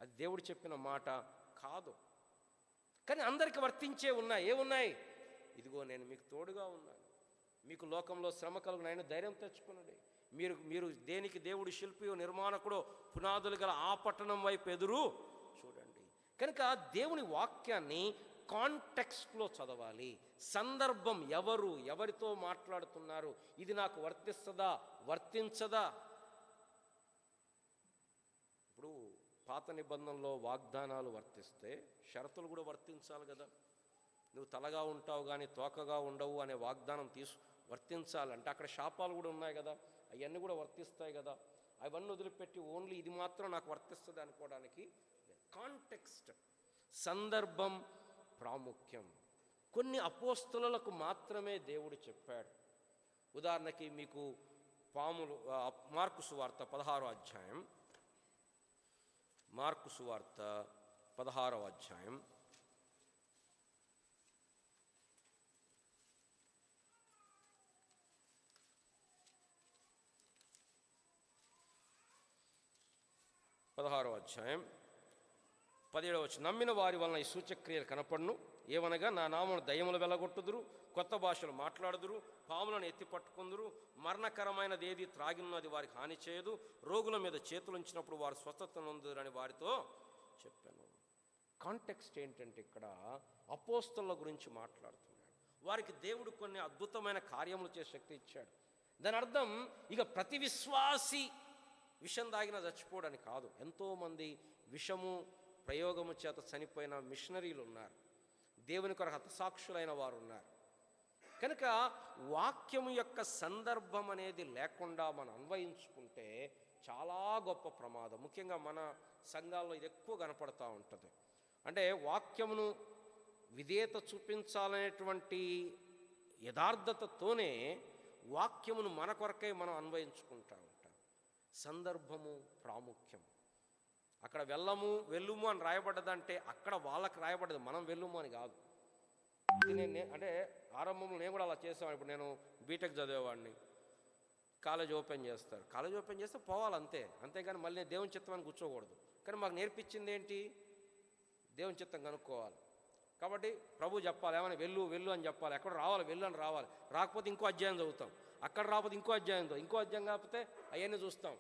అది దేవుడు చెప్పిన మాట కాదు. కానీ అందరికి వర్తించే ఉన్నాయి. ఏమున్నాయి? ఇదిగో నేను మీకు తోడుగా ఉన్నాను, మీకు లోకంలో శ్రమ కలుగును, ఆయన ధైర్యం తెచ్చుకునండి, మీరు దేనికి దేవుడు శిల్పియో నిర్మాణకుడో పునాదులు గల ఆ పట్టణం వైపు ఎదురు చూడండి. కనుక దేవుని వాక్యాన్ని కాంటెక్స్ట్లో చదవాలి. సందర్భం, ఎవరితో మాట్లాడుతున్నారు, ఇది నాకు వర్తిస్తుందా వర్తించదా? ఇప్పుడు పాత నిబంధనలో వాగ్దానాలు వర్తిస్తే షరతులు కూడా వర్తించాలి కదా. నువ్వు తలగా ఉంటావు కానీ తోకగా ఉండవు అనే వాగ్దానం వర్తించాలంటే అక్కడ శాపాలు కూడా ఉన్నాయి కదా, అవన్నీ కూడా వర్తిస్తాయి కదా. అవన్నీ వదిలిపెట్టి ఓన్లీ ఇది మాత్రం నాకు వర్తిస్తుంది అనుకోవడానికి కాంటెక్స్ట్, సందర్భం ప్రాముఖ్యం. కొన్ని అపోస్తలులకు మాత్రమే దేవుడు చెప్పాడు. ఉదాహరణకి మీకు పాములు. మార్కు సువార్త 16వ అధ్యాయం, మార్కు సువార్త 16వ అధ్యాయం 17వ వచనం. నమ్మిన వారి వలన ఈ సూచక్రియలు కనపడును, ఏవనగా నా నామమున దయ్యములు వెళ్ళగొట్టుదురు, కొత్త భాషలు మాట్లాడుదురు, పాములను ఎత్తి పట్టుకుందురు, మరణకరమైనది ఏది త్రాగినది వారికి హాని చేయదు, రోగుల మీద చేతులు ఉంచినప్పుడు వారు స్వస్థత నొందుదురని వారితో చెప్పాను. కాంటెక్స్ట్ ఏంటంటే ఇక్కడ అపోస్తలుల గురించి మాట్లాడుతున్నాడు. వారికి దేవుడు కొన్ని అద్భుతమైన కార్యములు చేసే శక్తి ఇచ్చాడు. దాని అర్థం ఇక ప్రతి విశ్వాసి విషం తాగిన చచ్చిపోవడానికి కాదు. ఎంతోమంది విషము ప్రయోగము చేత చనిపోయిన మిషనరీలు ఉన్నారు, దేవుని కొరకు హతసాక్షులైన వారు ఉన్నారు. కనుక వాక్యము యొక్క సందర్భం అనేది లేకుండా మనం అన్వయించుకుంటే చాలా గొప్ప ప్రమాదం. ముఖ్యంగా మన సంఘాల్లో ఇది ఎక్కువ కనపడతా ఉంటుంది. అంటే వాక్యమును విధేయత చూపించాలనేటువంటి యథార్థతతోనే వాక్యమును మన కొరకై మనం అన్వయించుకుంటా ఉంటాం. సందర్భము ప్రాముఖ్యం. అక్కడ వెళ్ళుము అని రాయబడ్డదంటే అక్కడ వాళ్ళకి రాయబడ్డది, మనం వెళ్ళుము అని కాదు. ఇది అంటే ఆరంభంలో నేను కూడా అలా చేసాను. ఇప్పుడు నేను బీటెక్ చదివేవాడిని, కాలేజ్ ఓపెన్ చేస్తారు, కాలేజ్ ఓపెన్ చేస్తే పోవాలి అంతే, అంతేగాని మళ్ళీ నేను దేవుని చిత్తం అని కూర్చోకూడదు. కానీ మాకు నేర్పించింది ఏంటి? దేవుని చిత్తం కనుక్కోవాలి. కాబట్టి ప్రభు చెప్పాలి, ఏమైనా వెళ్ళు అని చెప్పాలి. ఎక్కడ రావాలి, వెళ్ళు అని రావాలి. రాకపోతే ఇంకో అధ్యాయం చదువుతాం, అక్కడ రాకపోతే ఇంకో అధ్యాయం కాకపోతే అవన్నీ చూస్తాం,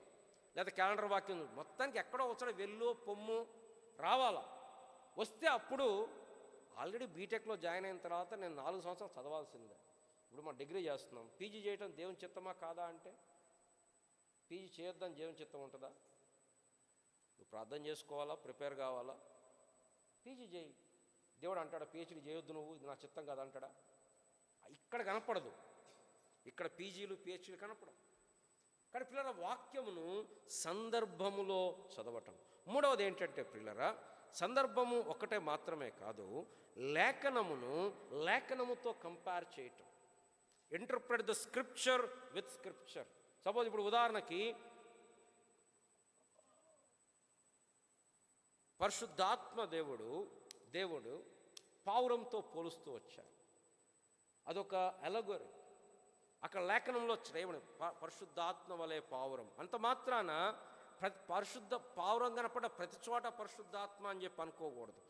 లేదా క్యాలెండర్ వాక్యం. మొత్తానికి ఎక్కడో వచ్చాడు వెళ్ళు పొమ్ము రావాలా. వస్తే అప్పుడు ఆల్రెడీ బీటెక్లో జాయిన్ అయిన తర్వాత నేను 4 సంవత్సరాలు చదవాల్సిందే. ఇప్పుడు మనం డిగ్రీ చేస్తున్నాం, పీజీ చేయటం దేవుని చిత్తమా కాదా అంటే పీజీ చేయొద్దని దేవుని చిత్తం ఉంటుందా? నువ్వు ప్రార్థన చేసుకోవాలా, ప్రిపేర్ కావాలా, పీజీ చేయి. దేవుడు అంటాడా పిహెచ్డీ చేయొద్దు, నువ్వు ఇది నా చిత్తం కదా అంటాడా? ఇక్కడ కనపడదు, ఇక్కడ పీజీలు పిహెచ్డీలు కనపడవు. కానీ పిల్లల వాక్యమును సందర్భములో చదవటం. మూడవది ఏంటంటే పిల్లరా, సందర్భము ఒకటే మాత్రమే కాదు, లేఖనముతో కంపేర్ చేయటం. Interpret the scripture with scripture. Suppose ఇప్పుడు ఉదాహరణకి పరిశుద్ధాత్మ దేవుడు పావురంతో పోలుస్తూ వచ్చారు. అదొక ఎలగొరి. అక్కడ లేఖనంలో చేయబడి పరిశుద్ధాత్మ వలె పావురం. అంత మాత్రాన పరిశుద్ధ పావురం కనపడ ప్రతి చోట పరిశుద్ధాత్మ అని చెప్పి అనుకోకూడదు.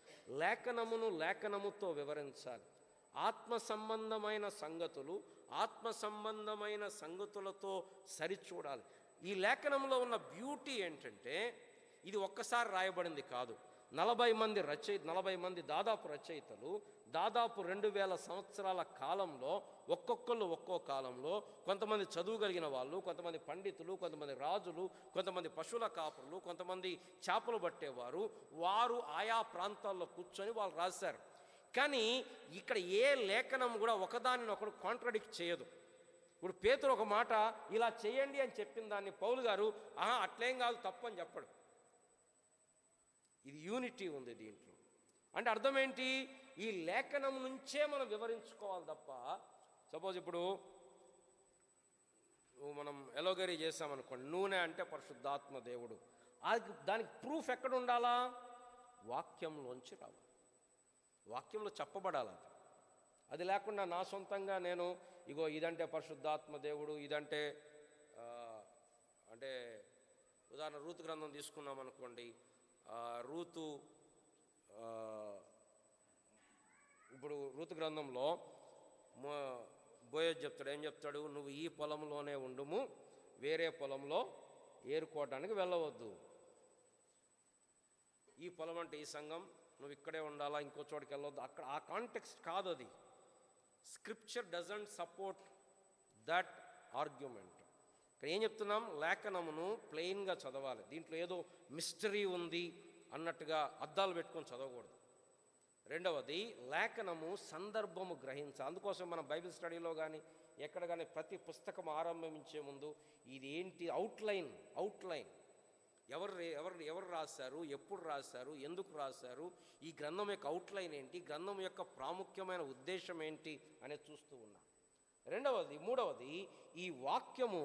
లేఖనముతో వివరించాలి. ఆత్మ సంబంధమైన సంగతులతో సరిచూడాలి. ఈ లేఖనంలో ఉన్న బ్యూటీ ఏంటంటే ఇది ఒక్కసారి రాయబడింది కాదు. 40 మంది దాదాపు రచయితలు దాదాపు 2000 సంవత్సరాల కాలంలో ఒక్కొక్కళ్ళు ఒక్కో కాలంలో, కొంతమంది చదువుగలిగిన వాళ్ళు, కొంతమంది పండితులు, కొంతమంది రాజులు, కొంతమంది పశువుల కాపురులు, కొంతమంది చేపలు పట్టేవారు, వారు ఆయా ప్రాంతాల్లో కూర్చొని వాళ్ళు రాశారు. కానీ ఇక్కడ ఏ లేఖనం కూడా ఒకదానినొకడు కాంట్రడిక్ట్ చేయదు. ఇప్పుడు పేతురు ఒక మాట ఇలా చేయండి అని చెప్పిన దాన్ని పౌలు గారు అట్లేం కాదు తప్పు అని చెప్పడు. ఇది యూనిటీ ఉంది దీంట్లో. అంటే అర్థం ఏంటి? ఈ లేఖనం నుంచే మనం వివరించుకోవాలి తప్ప, సపోజ్ ఇప్పుడు మనం ఎలోగరీ చేసామనుకోండి, నూనె అంటే పరిశుద్ధాత్మ దేవుడు, దానికి ప్రూఫ్ ఎక్కడ ఉండాలా? వాక్యంలోంచి రావాలి, వాక్యంలో చెప్పబడాలి. అది లేకుండా నా సొంతంగా నేను ఇగో ఇదంటే పరిశుద్ధాత్మ దేవుడు, ఇదంటే అంటే ఉదాహరణ రూతు గ్రంథం తీసుకున్నాం అనుకోండి. ఇప్పుడు రూతు గ్రంథంలో బోయజ్ చెప్తాడు, ఏం చెప్తాడు? నువ్వు ఈ పొలంలోనే ఉండుము, వేరే పొలంలో ఏరుకోవడానికి వెళ్ళవద్దు. ఈ పొలం అంటే ఈ సంఘం, నువ్వు ఇక్కడే ఉండాలా, ఇంకో చోటుకి వెళ్ళవద్దు. అక్కడ ఆ కాంటెక్స్ట్ కాదు అది. Scripture doesn't support that argument. ఇక్కడ ఏం చెప్తున్నాం? లేఖనమును ప్లెయిన్గా చదవాలి. దీంట్లో ఏదో మిస్టరీ ఉంది అన్నట్టుగా అద్దాలు పెట్టుకొని చదవకూడదు. రెండవది, లేఖనము సందర్భము గ్రహించాలి. అందుకోసం మనం బైబిల్ స్టడీలో కానీ ఎక్కడ కానీ ప్రతి పుస్తకం ఆరంభించే ముందు ఇది ఏంటి అవుట్లైన్ ఎవరు రాశారు, ఎప్పుడు రాశారు, ఎందుకు రాశారు, ఈ గ్రంథం యొక్క అవుట్లైన్ ఏంటి, గ్రంథం యొక్క ప్రాముఖ్యమైన ఉద్దేశం ఏంటి అనేది చూస్తూ ఉన్నాం. మూడవది ఈ వాక్యము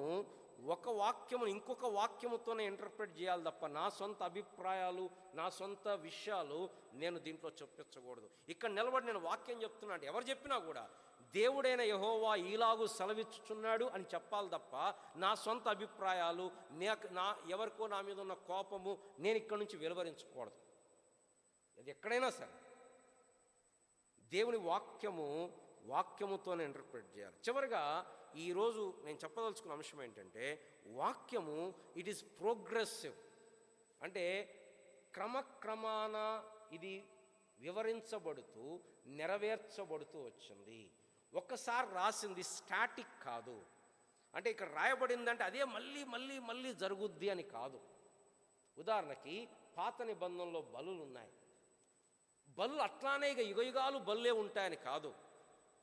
ఒక వాక్యము ఇంకొక వాక్యముతోనే ఇంటర్ప్రిట్ చేయాలి తప్ప నా సొంత అభిప్రాయాలు నా సొంత విషయాలు నేను దీంట్లో చొప్పించకూడదు. ఇక్కడ నిలబడి నేను వాక్యం చెప్తున్నా అంటే ఎవరు చెప్పినా కూడా దేవుడైన యెహోవా ఈలాగు సెలవిచ్చుచున్నాడు అని చెప్పాలి తప్ప నా సొంత అభిప్రాయాలు నా ఎవరికో నా మీద ఉన్న కోపము నేను ఇక్కడి నుంచి వెలువరించకూడదు. అది ఎక్కడైనా సరే దేవుని వాక్యముతోనే ఇంటర్ప్రిట్ చేయాలి. చివరిగా ఈరోజు నేను చెప్పదలుచుకున్న అంశం ఏంటంటే వాక్యము ఇట్ ఈస్ ప్రోగ్రెసివ్, అంటే క్రమక్రమాన ఇది వివరించబడుతూ నెరవేర్చబడుతూ వచ్చింది. ఒక్కసారి రాసింది స్టాటిక్ కాదు. అంటే ఇక్కడ రాయబడిందంటే అదే మళ్ళీ మళ్ళీ మళ్ళీ జరుగుద్ది అని కాదు. ఉదాహరణకి పాత నిబంధనలో బలులు ఉన్నాయి. బలులు అట్లానే ఇక యుగయుగాలు బలులే ఉంటాయని కాదు.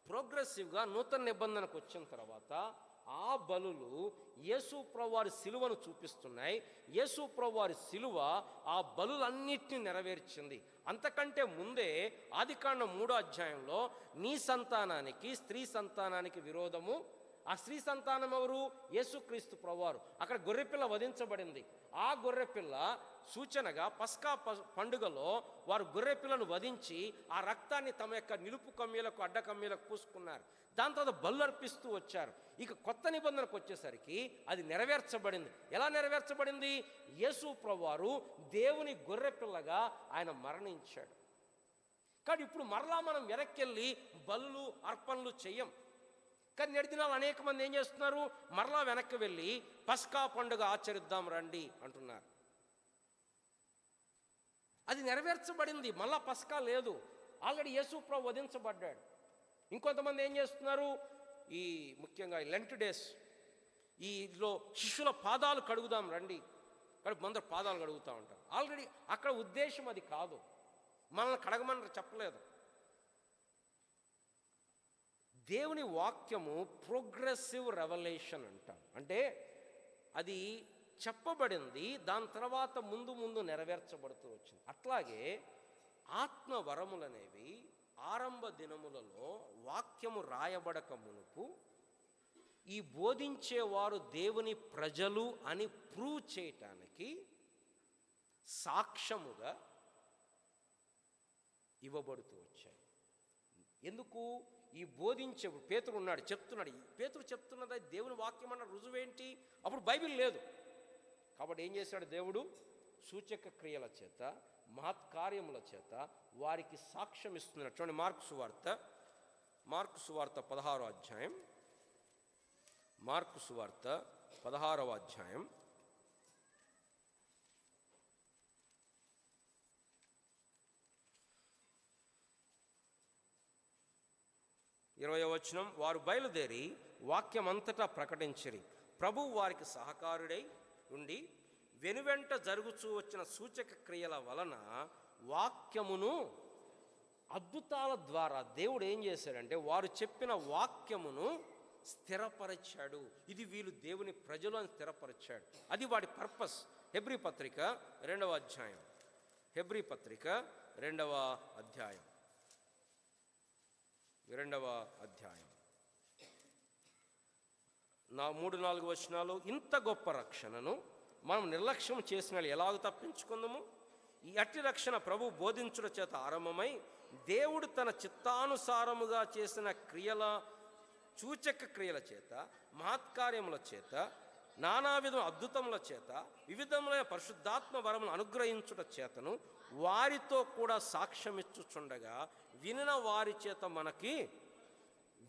ప్రోగ్రెసివ్గా నూతన నిబంధనకు వచ్చిన తర్వాత ఆ బలులు యేసు ప్రభువారి సిలువను చూపిస్తున్నాయి. యేసు ప్రభువారి సిలువ ఆ బలులన్నిటిని నెరవేర్చింది. అంతకంటే ముందే ఆదికాండం 3వ అధ్యాయంలో నీ సంతానానికి స్త్రీ సంతానానికి విరోధము, ఆ స్త్రీ సంతానం ఎవరు? యేసుక్రీస్తు ప్రభువారు. అక్కడ గొర్రెపిల్ల వధించబడింది. ఆ గొర్రెపిల్ల సూచనగా పస్కా పండుగలో వారు గొర్రెపిల్లను వధించి ఆ రక్తాన్ని తమ యొక్క నిలుపు కమ్మీలకు అడ్డ కమ్మీలకు పూసుకున్నారు. దాని తర్వాత బలు అర్పిస్తూ వచ్చారు. ఇక కొత్త నిబంధనకు వచ్చేసరికి అది నెరవేర్చబడింది. ఎలా నెరవేర్చబడింది? యేసు ప్రభువారు దేవుని గొర్రెపిల్లగా ఆయన మరణించాడు. కానీ ఇప్పుడు మరలా మనం వెనక్కెళ్ళి బలులు అర్పణలు చెయ్యం. కానీ నేటి దినాలు అనేక మంది ఏం చేస్తున్నారు? మరలా వెనక్కి వెళ్ళి పస్కా పండుగ ఆచరిద్దాం రండి అంటున్నారు. అది నెరవేర్చబడింది, మళ్ళా పస్కా లేదు. ఆల్రెడీ యేసు ప్రభు వధించబడ్డాడు. ఇంకొంతమంది ఏం చేస్తున్నారు? ఈ ముఖ్యంగా లెంట్ డేస్ ఈలో శిష్యుల పాదాలు కడుగుదాం రండి, కానీ ముందర పాదాలు కడుగుతూ ఉంటారు. ఆల్రెడీ అక్కడ ఉద్దేశం అది కాదు. మనల్ని కడగమని చెప్పలేదు. దేవుని వాక్యము ప్రోగ్రెసివ్ రెవల్యూషన్ అంటాం. అంటే అది చెప్పబడింది, దాని తర్వాత ముందు ముందు నెరవేర్చబడుతూ వచ్చింది. అట్లాగే ఆత్మ వరములనేవి ఆరంభ దినములలో వాక్యము రాయబడక మునుపు ఈ బోధించేవారు దేవుని ప్రజలు అని ప్రూవ్ చేయటానికి సాక్ష్యముగా ఇవ్వబడుతూ వచ్చాయి. ఎందుకు? ఈ బోధించే పేతురు ఉన్నాడు, చెప్తున్నాడు. పేతురు చెప్తున్నది దేవుని వాక్యం అన్న రుజువేంటి? అప్పుడు బైబిల్ లేదు. కాబట్టి ఏం చేశాడు దేవుడు? సూచక క్రియల చేత మహత్కార్యముల చేత వారికి సాక్ష్యం ఇస్తున్నాడు. చూడండి, మార్కు సువార్త 16వ అధ్యాయం. మార్కు సువార్త 16వ అధ్యాయం 20వ వచనం. వారు బయలుదేరి వాక్యమంతటా ప్రకటించిరి. ప్రభువు వారికి సహకారుడై ఉండి వెనువెంట జరుగుచూ వచ్చిన సూచక క్రియల వలన వాక్యమును అద్భుతాల ద్వారా దేవుడు ఏం చేశాడంటే వారు చెప్పిన వాక్యమును స్థిరపరిచాడు. ఇది వీళ్ళు దేవుని ప్రజలు అని స్థిరపరిచాడు. అది వాడి పర్పస్. హెబ్రీ పత్రిక 2వ అధ్యాయం. హెబ్రీ పత్రిక 2వ అధ్యాయం 2వ అధ్యాయం 3-4 వచనాలు. ఇంత గొప్ప రక్షణను మనం నిర్లక్ష్యం చేసిన ఎలాగ తప్పించుకుందాము? ఈ అట్టి రక్షణ ప్రభు బోధించుట చేత ఆరంభమై దేవుడు తన చిత్తానుసారముగా చేసిన సూచక క్రియల చేత మహత్కార్యముల చేత నానావిధ అద్భుతముల చేత వివిధములైన పరిశుద్ధాత్మ వరములను అనుగ్రహించుట చేతను వారితో కూడా సాక్ష్యమిచ్చుచుండగా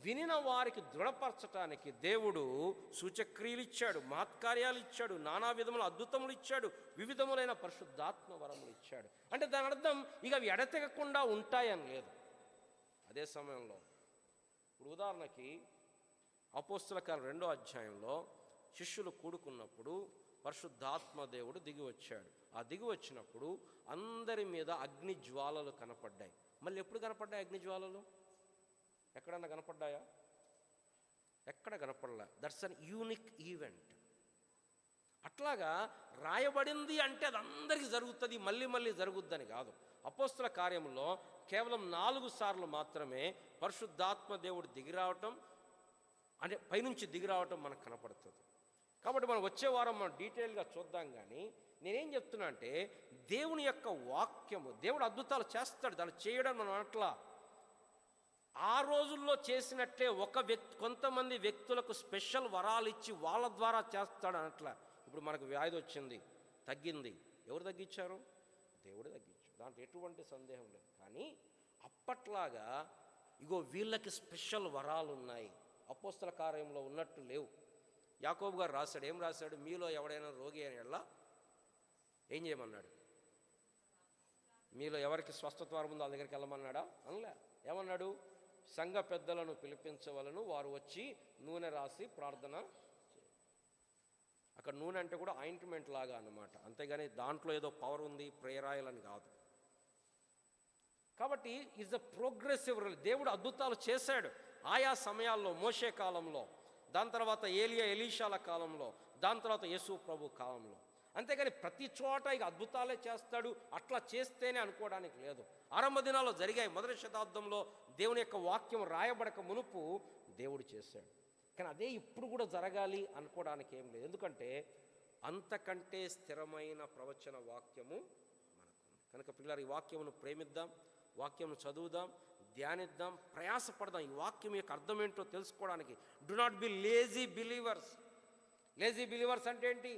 వినిన వారికి దృఢపరచటానికి దేవుడు సూచక్రియలు ఇచ్చాడు, మహత్కార్యాలు ఇచ్చాడు, నానా విధముల అద్భుతములు ఇచ్చాడు, వివిధములైన పరిశుద్ధాత్మ వరములు ఇచ్చాడు. అంటే దాని అర్థం ఇక అవి ఎడతెగకుండా ఉంటాయని లేదు. అదే సమయంలో ఇప్పుడు ఉదాహరణకి అపోస్తల కార్యం 2వ అధ్యాయంలో శిష్యులు కూడుకున్నప్పుడు పరిశుద్ధాత్మ దేవుడు దిగి వచ్చాడు. ఆ దిగి వచ్చినప్పుడు అందరి మీద అగ్ని జ్వాలలు కనపడ్డాయి. మళ్ళీ ఎప్పుడు కనపడ్డాయి అగ్ని జ్వాలలు? ఎక్కడన్నా కనపడ్డాయా? ఎక్కడ కనపడలే. That's an unique event. అట్లాగా రాయబడింది అంటే అది అందరికీ జరుగుతుంది, మళ్ళీ మళ్ళీ జరుగుద్దని కాదు. అపోస్తల కార్యంలో కేవలం 4 సార్లు మాత్రమే పరిశుద్ధాత్మ దేవుడు దిగిరావటం, అంటే పైనుంచి దిగి రావటం మనకు కనపడుతుంది. కాబట్టి మనం వచ్చే వారం మనం డీటెయిల్గా చూద్దాం. కానీ నేనేం చెప్తున్నా అంటే దేవుని యొక్క వాక్యము, దేవుడు అద్భుతాలు చేస్తాడు, దాన్ని చేయడం మనం అట్లా ఆ రోజుల్లో చేసినట్లే కొంతమంది వ్యక్తులకు స్పెషల్ వరాలు ఇచ్చి వాళ్ళ ద్వారా చేస్తాడు అనట్లా. ఇప్పుడు మనకు వ్యాధి వచ్చింది, తగ్గింది, ఎవరు తగ్గించారు? దేవుడు తగ్గించాడు, దాంట్లో ఎటువంటి సందేహం లేదు. కానీ అప్పట్లాగా ఇగో వీళ్ళకి స్పెషల్ వరాలు ఉన్నాయి, అపోస్తల కార్యంలో ఉన్నట్టు లేవు. యాకోబు గారు రాశాడు, ఏం రాశాడు? మీలో ఎవడైనా రోగి అని ఎళ్ళ ఏం చేయమన్నాడు? మీలో ఎవరికి స్వస్థత వరం ఉందో వాళ్ళ దగ్గరికి వెళ్ళమన్నాడా? అనలే. ఏమన్నాడు? సంఘ పెద్దలను పిలిపించవలను, వారు వచ్చి నూనె రాసి ప్రార్థన. అక్కడ నూనె అంటే కూడా ఆయింట్మెంట్ లాగా అన్నమాట, అంతేగాని దాంట్లో ఏదో పవర్ ఉంది ప్రేరాయల్ అని కాదు. కాబట్టి ఈజ్ ద ప్రోగ్రెసివ్. దేవుడు అద్భుతాలు చేశాడు ఆయా సమయాల్లో, మోషే కాలంలో, దాని తర్వాత ఎలీషాల కాలంలో, దాని తర్వాత యేసు ప్రభు కాలంలో. అంతేగాని ప్రతి చోట ఇక అద్భుతాలే చేస్తాడు అట్లా చేస్తేనే అనుకోవడానికి లేదు. ఆరంభ దినాల్లో జరిగాయి. మొదటి శతాబ్దంలో దేవుని యొక్క వాక్యం రాయబడక మునుపు దేవుడు చేశాడు. కానీ అదే ఇప్పుడు కూడా జరగాలి అనుకోవడానికి ఏం లేదు. ఎందుకంటే అంతకంటే స్థిరమైన ప్రవచన వాక్యము మనకు. కనుక పిల్లలు, ఈ వాక్యమును ప్రేమిద్దాం, వాక్యమును చదువుదాం, ధ్యానిద్దాం, ప్రయాసపడదాం. ఈ వాక్యం యొక్క అర్థం ఏంటో తెలుసుకోవడానికి. Do not be lazy believers. Lazy believers అంటే ఏంటి?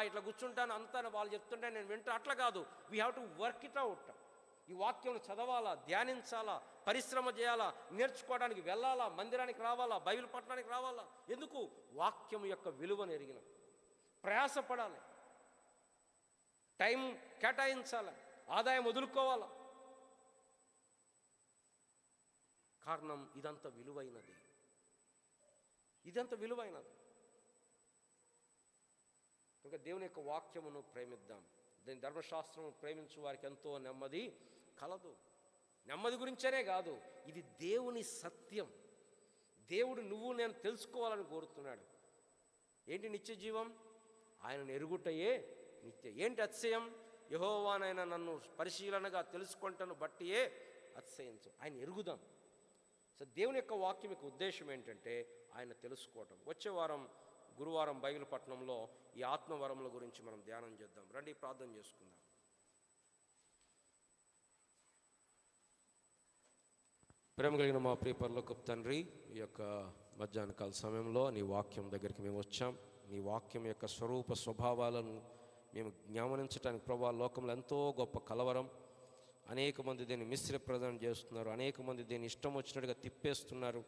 ఇట్లా కూర్చుంటాను అంతా వాళ్ళు చెప్తుంటే నేను వింటా, అట్లా కాదు. We have to work it out. ఈ వాక్యం చదవాలా, ధ్యానించాలా, పరిశ్రమ చేయాలా, నేర్చుకోవడానికి వెళ్ళాలా, మందిరానికి రావాలా, బైబిల్ పట్టణానికి రావాలా. ఎందుకు? వాక్యం యొక్క విలువను ఎరిగిన. ప్రయాసపడాలి, టైం కేటాయించాలి, ఆదాయం వదులుకోవాలా. కారణం ఇదంత విలువైనది, ఇదంత విలువైనది. ఇంకా దేవుని యొక్క వాక్యమును ప్రేమిద్దాం. దీని ధర్మశాస్త్రం ప్రేమించు వారికి ఎంతో నెమ్మది కలదు. నెమ్మది గురించేనే కాదు, ఇది దేవుని సత్యం. దేవుడు నువ్వు నేను తెలుసుకోవాలని కోరుతున్నాడు. ఏంటి నిత్య జీవం? ఆయనను ఎరుగుటయే నిత్య. ఏంటి అతిశయం? యెహోవానైనా నన్ను పరిశీలనగా తెలుసుకుంటాను బట్టియే అతిశయించు. ఆయన ఎరుగుదాం. సో దేవుని యొక్క వాక్యం యొక్క ఉద్దేశం ఏంటంటే ఆయన తెలుసుకోవటం. వచ్చే వారం గురువారం బైబిల్ పట్టణంలో ఈ ఆత్మవరముల గురించి మనం ధ్యానం చేద్దాం. రండి, ప్రార్థన చేసుకుందాం. ప్రేమ కలిగిన మా ప్రియ పరలోకపు తండ్రి, ఈ యొక్క మధ్యాహ్న కాల సమయంలో నీ వాక్యం దగ్గరికి మేము వచ్చాం. నీ వాక్యం యొక్క స్వరూప స్వభావాలను మేము జ్ఞాపనించడానికి ప్రభా, లోకంలో ఎంతో గొప్ప కలవరం. అనేక మంది దీన్ని మిశ్రప్రదానం చేస్తున్నారు, అనేక మంది దీన్ని ఇష్టం వచ్చినట్టుగా తిప్పేస్తున్నారు.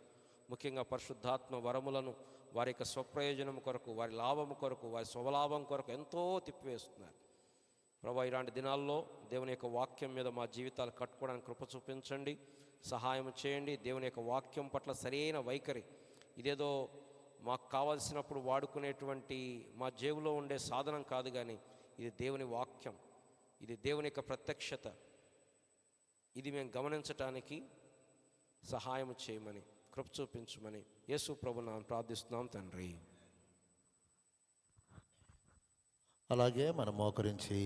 ముఖ్యంగా పరిశుద్ధాత్మ వరములను వారి యొక్క స్వప్రయోజనం కొరకు, వారి లాభం కొరకు, వారి స్వలాభం కొరకు ఎంతో తిప్పివేస్తున్నారు. ప్రభా, ఇలాంటి దినాల్లో దేవుని యొక్క వాక్యం మీద మా జీవితాలు కట్టుకోవడానికి కృప చూపించండి, సహాయం చేయండి. దేవుని యొక్క వాక్యం పట్ల సరైన వైఖరి, ఇదేదో మాకు కావాల్సినప్పుడు వాడుకునేటువంటి మా జేబులో ఉండే సాధనం కాదు, కానీ ఇది దేవుని వాక్యం, ఇది దేవుని యొక్క ప్రత్యక్షత. ఇది మేము గమనించటానికి సహాయం చేయమని, కృప చూపించమని యేసు ప్రభువుని ప్రార్థిస్తున్నాం తండ్రి. అలాగే మనం మోకరించి